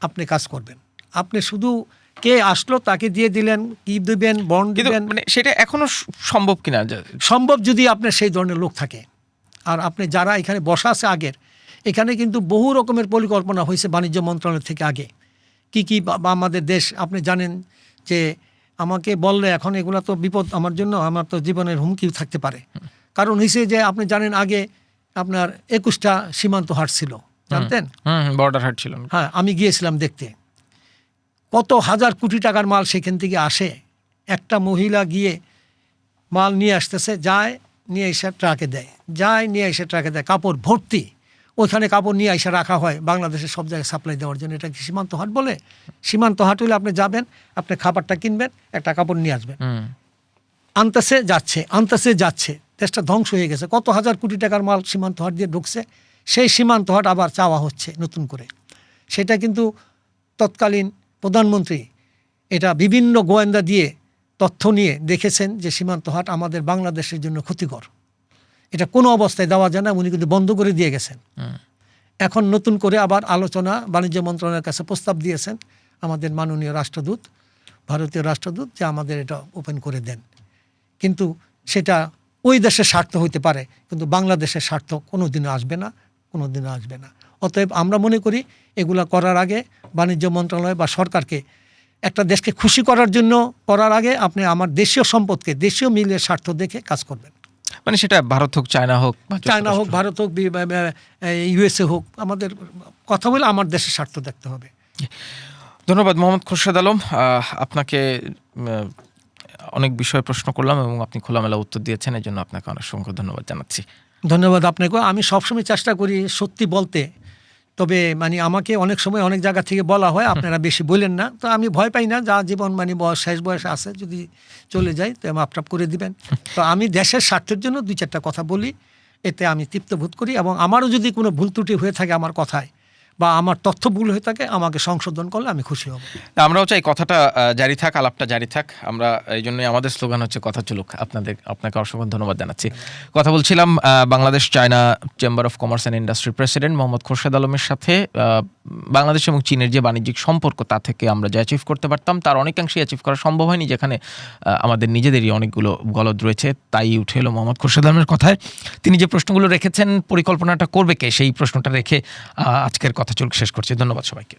আপনি কাজ করবেন। আপনি শুধু কে আসলো তাকে দিয়ে দিলেন, কি দিবেন, বন্ড দিবেন, মানে সেটা এখনো সম্ভব কিনা? সম্ভব যদি আপনার সেই ধরনের লোক থাকে। আর আপনি যারা এখানে বসা আছে আগের, এখানে কিন্তু বহু রকমের পরিকল্পনা হয়েছে বাণিজ্য মন্ত্রণালয় থেকে আগে। কি আমাদের দেশ আপনি জানেন যে, আমাকে বললে এখন এগুলো তো বিপদ আমার জন্য, আমার তো জীবনের হুমকি থাকতে পারে। কারণ হয়েছে যে আপনি জানেন আগে আপনার 21টা সীমান্ত হাট ছিল, জানতেন? বর্ডার হাট ছিল। হ্যাঁ, আমি গিয়েছিলাম দেখতে। কত হাজার কোটি টাকার মাল সেখান থেকে আসে। একটা মহিলা গিয়ে মাল নিয়ে আসতেছে, নিয়ে এসে ট্রাকে দেয়, কাপড় ভর্তি। ওইখানে কাপড় নিয়ে এসে রাখা হয় বাংলাদেশের সব জায়গায় সাপ্লাই দেওয়ার জন্য। এটা কি সীমান্ত হাট বলে? সীমান্ত হাট হলে আপনি যাবেন, আপনি খাবারটা কিনবেন, একটা কাপড় নিয়ে আসবেন। আনতেছে যাচ্ছে, দেশটা ধ্বংস হয়ে গেছে। কত হাজার কোটি টাকার মাল সীমান্ত হাট দিয়ে ঢুকছে, সেই সীমান্ত হাট আবার চাওয়া হচ্ছে নতুন করে। সেটা কিন্তু তৎকালীন প্রধানমন্ত্রী এটা বিভিন্ন গোয়েন্দা দিয়ে তথ্য নিয়ে দেখেছেন যে সীমান্ত হাট আমাদের বাংলাদেশের জন্য ক্ষতিকর, এটা কোনো অবস্থায় দেওয়া যায় না। উনি কিন্তু বন্ধ করে দিয়ে গেছেন। এখন নতুন করে আবার আলোচনা বাণিজ্য মন্ত্রণালয়ের কাছে প্রস্তাব দিয়েছেন আমাদের মাননীয় ভারতীয় রাষ্ট্রদূত, যে আমাদের এটা ওপেন করে দেন। কিন্তু সেটা ওই দেশের স্বার্থ হইতে পারে, কিন্তু বাংলাদেশের স্বার্থ কোনোদিনও আসবে না, কোনোদিনও আসবে না। অতএব আমরা মনে করি এগুলা করার আগে বাণিজ্য মন্ত্রণালয় বা সরকারকে একটা দেশকে খুশি করার জন্য করার আগে আপনি আমার দেশীয় সম্পদকে দেশীয় মিলের স্বার্থ দেখে কাজ করবেন। মানে সেটা ভারত হোক, চায়না হোক, চায়না হোক, ভারত হোক, ইউএসএ হোক, আমাদের কথা বলে আমার দেশের স্বার্থ দেখতে হবে। ধন্যবাদ মোহাম্মদ খোরশেদ আলম, আপনাকে অনেক বিষয়ে প্রশ্ন করলাম এবং আপনি খোলামেলা উত্তর দিয়েছেন, এই জন্য আপনাকে অনেক অসংখ্য ধন্যবাদ জানাচ্ছি। ধন্যবাদ আপনাকে। আমি সবসময় চেষ্টা করি সত্যি বলতে, তবে মানে আমাকে অনেক সময় অনেক জায়গা থেকে বলা হয় আপনারা বেশি বলেন না, তো আমি ভয় পাই না, যা জীবন মানে শেষ বয়সে আছে, যদি চলে যাই তো মাপটাপ করে দিবেন। তো আমি দেশের স্বার্থের জন্য 2-4টা কথা বলি, এতে আমি তৃপ্ত বোধ করি, এবং আমারও যদি কোনো ভুল ত্রুটি হয়ে থাকে আমার কথায় বা আমার তথ্য ভুল হয়ে থাকে আমাকে সংশোধন করলে আমি খুশি হব। আমরাও চাই কথাটা জারি থাক, আলাপটা জারি থাক। আমরা এই জন্যই আমাদের স্লোগান হচ্ছে কথা চলুক। আপনাকে অসংখ্য ধন্যবাদ জানাচ্ছি। কথা বলছিলাম Bangladesh China chamber of commerce and industry president Mohammad Khorshed আলমের সাথে। বাংলাদেশ এবং চীনের যে বাণিজ্যিক সম্পর্ক, তা থেকে আমরা যে অ্যাচিভ করতে পারতাম তার অনেকাংশেই অ্যাচিভ করা সম্ভব হয়নি, যেখানে আমাদের নিজেদেরই অনেকগুলো গলদ রয়েছে। তাই উঠে এলো মোহাম্মদ খোরশেদ আলমের কথায়। তিনি যে প্রশ্নগুলো রেখেছেন, পরিকল্পনাটা করবে কে, সেই প্রশ্নটা রেখে আজকের কথা চলুক শেষ করছি। ধন্যবাদ সবাইকে।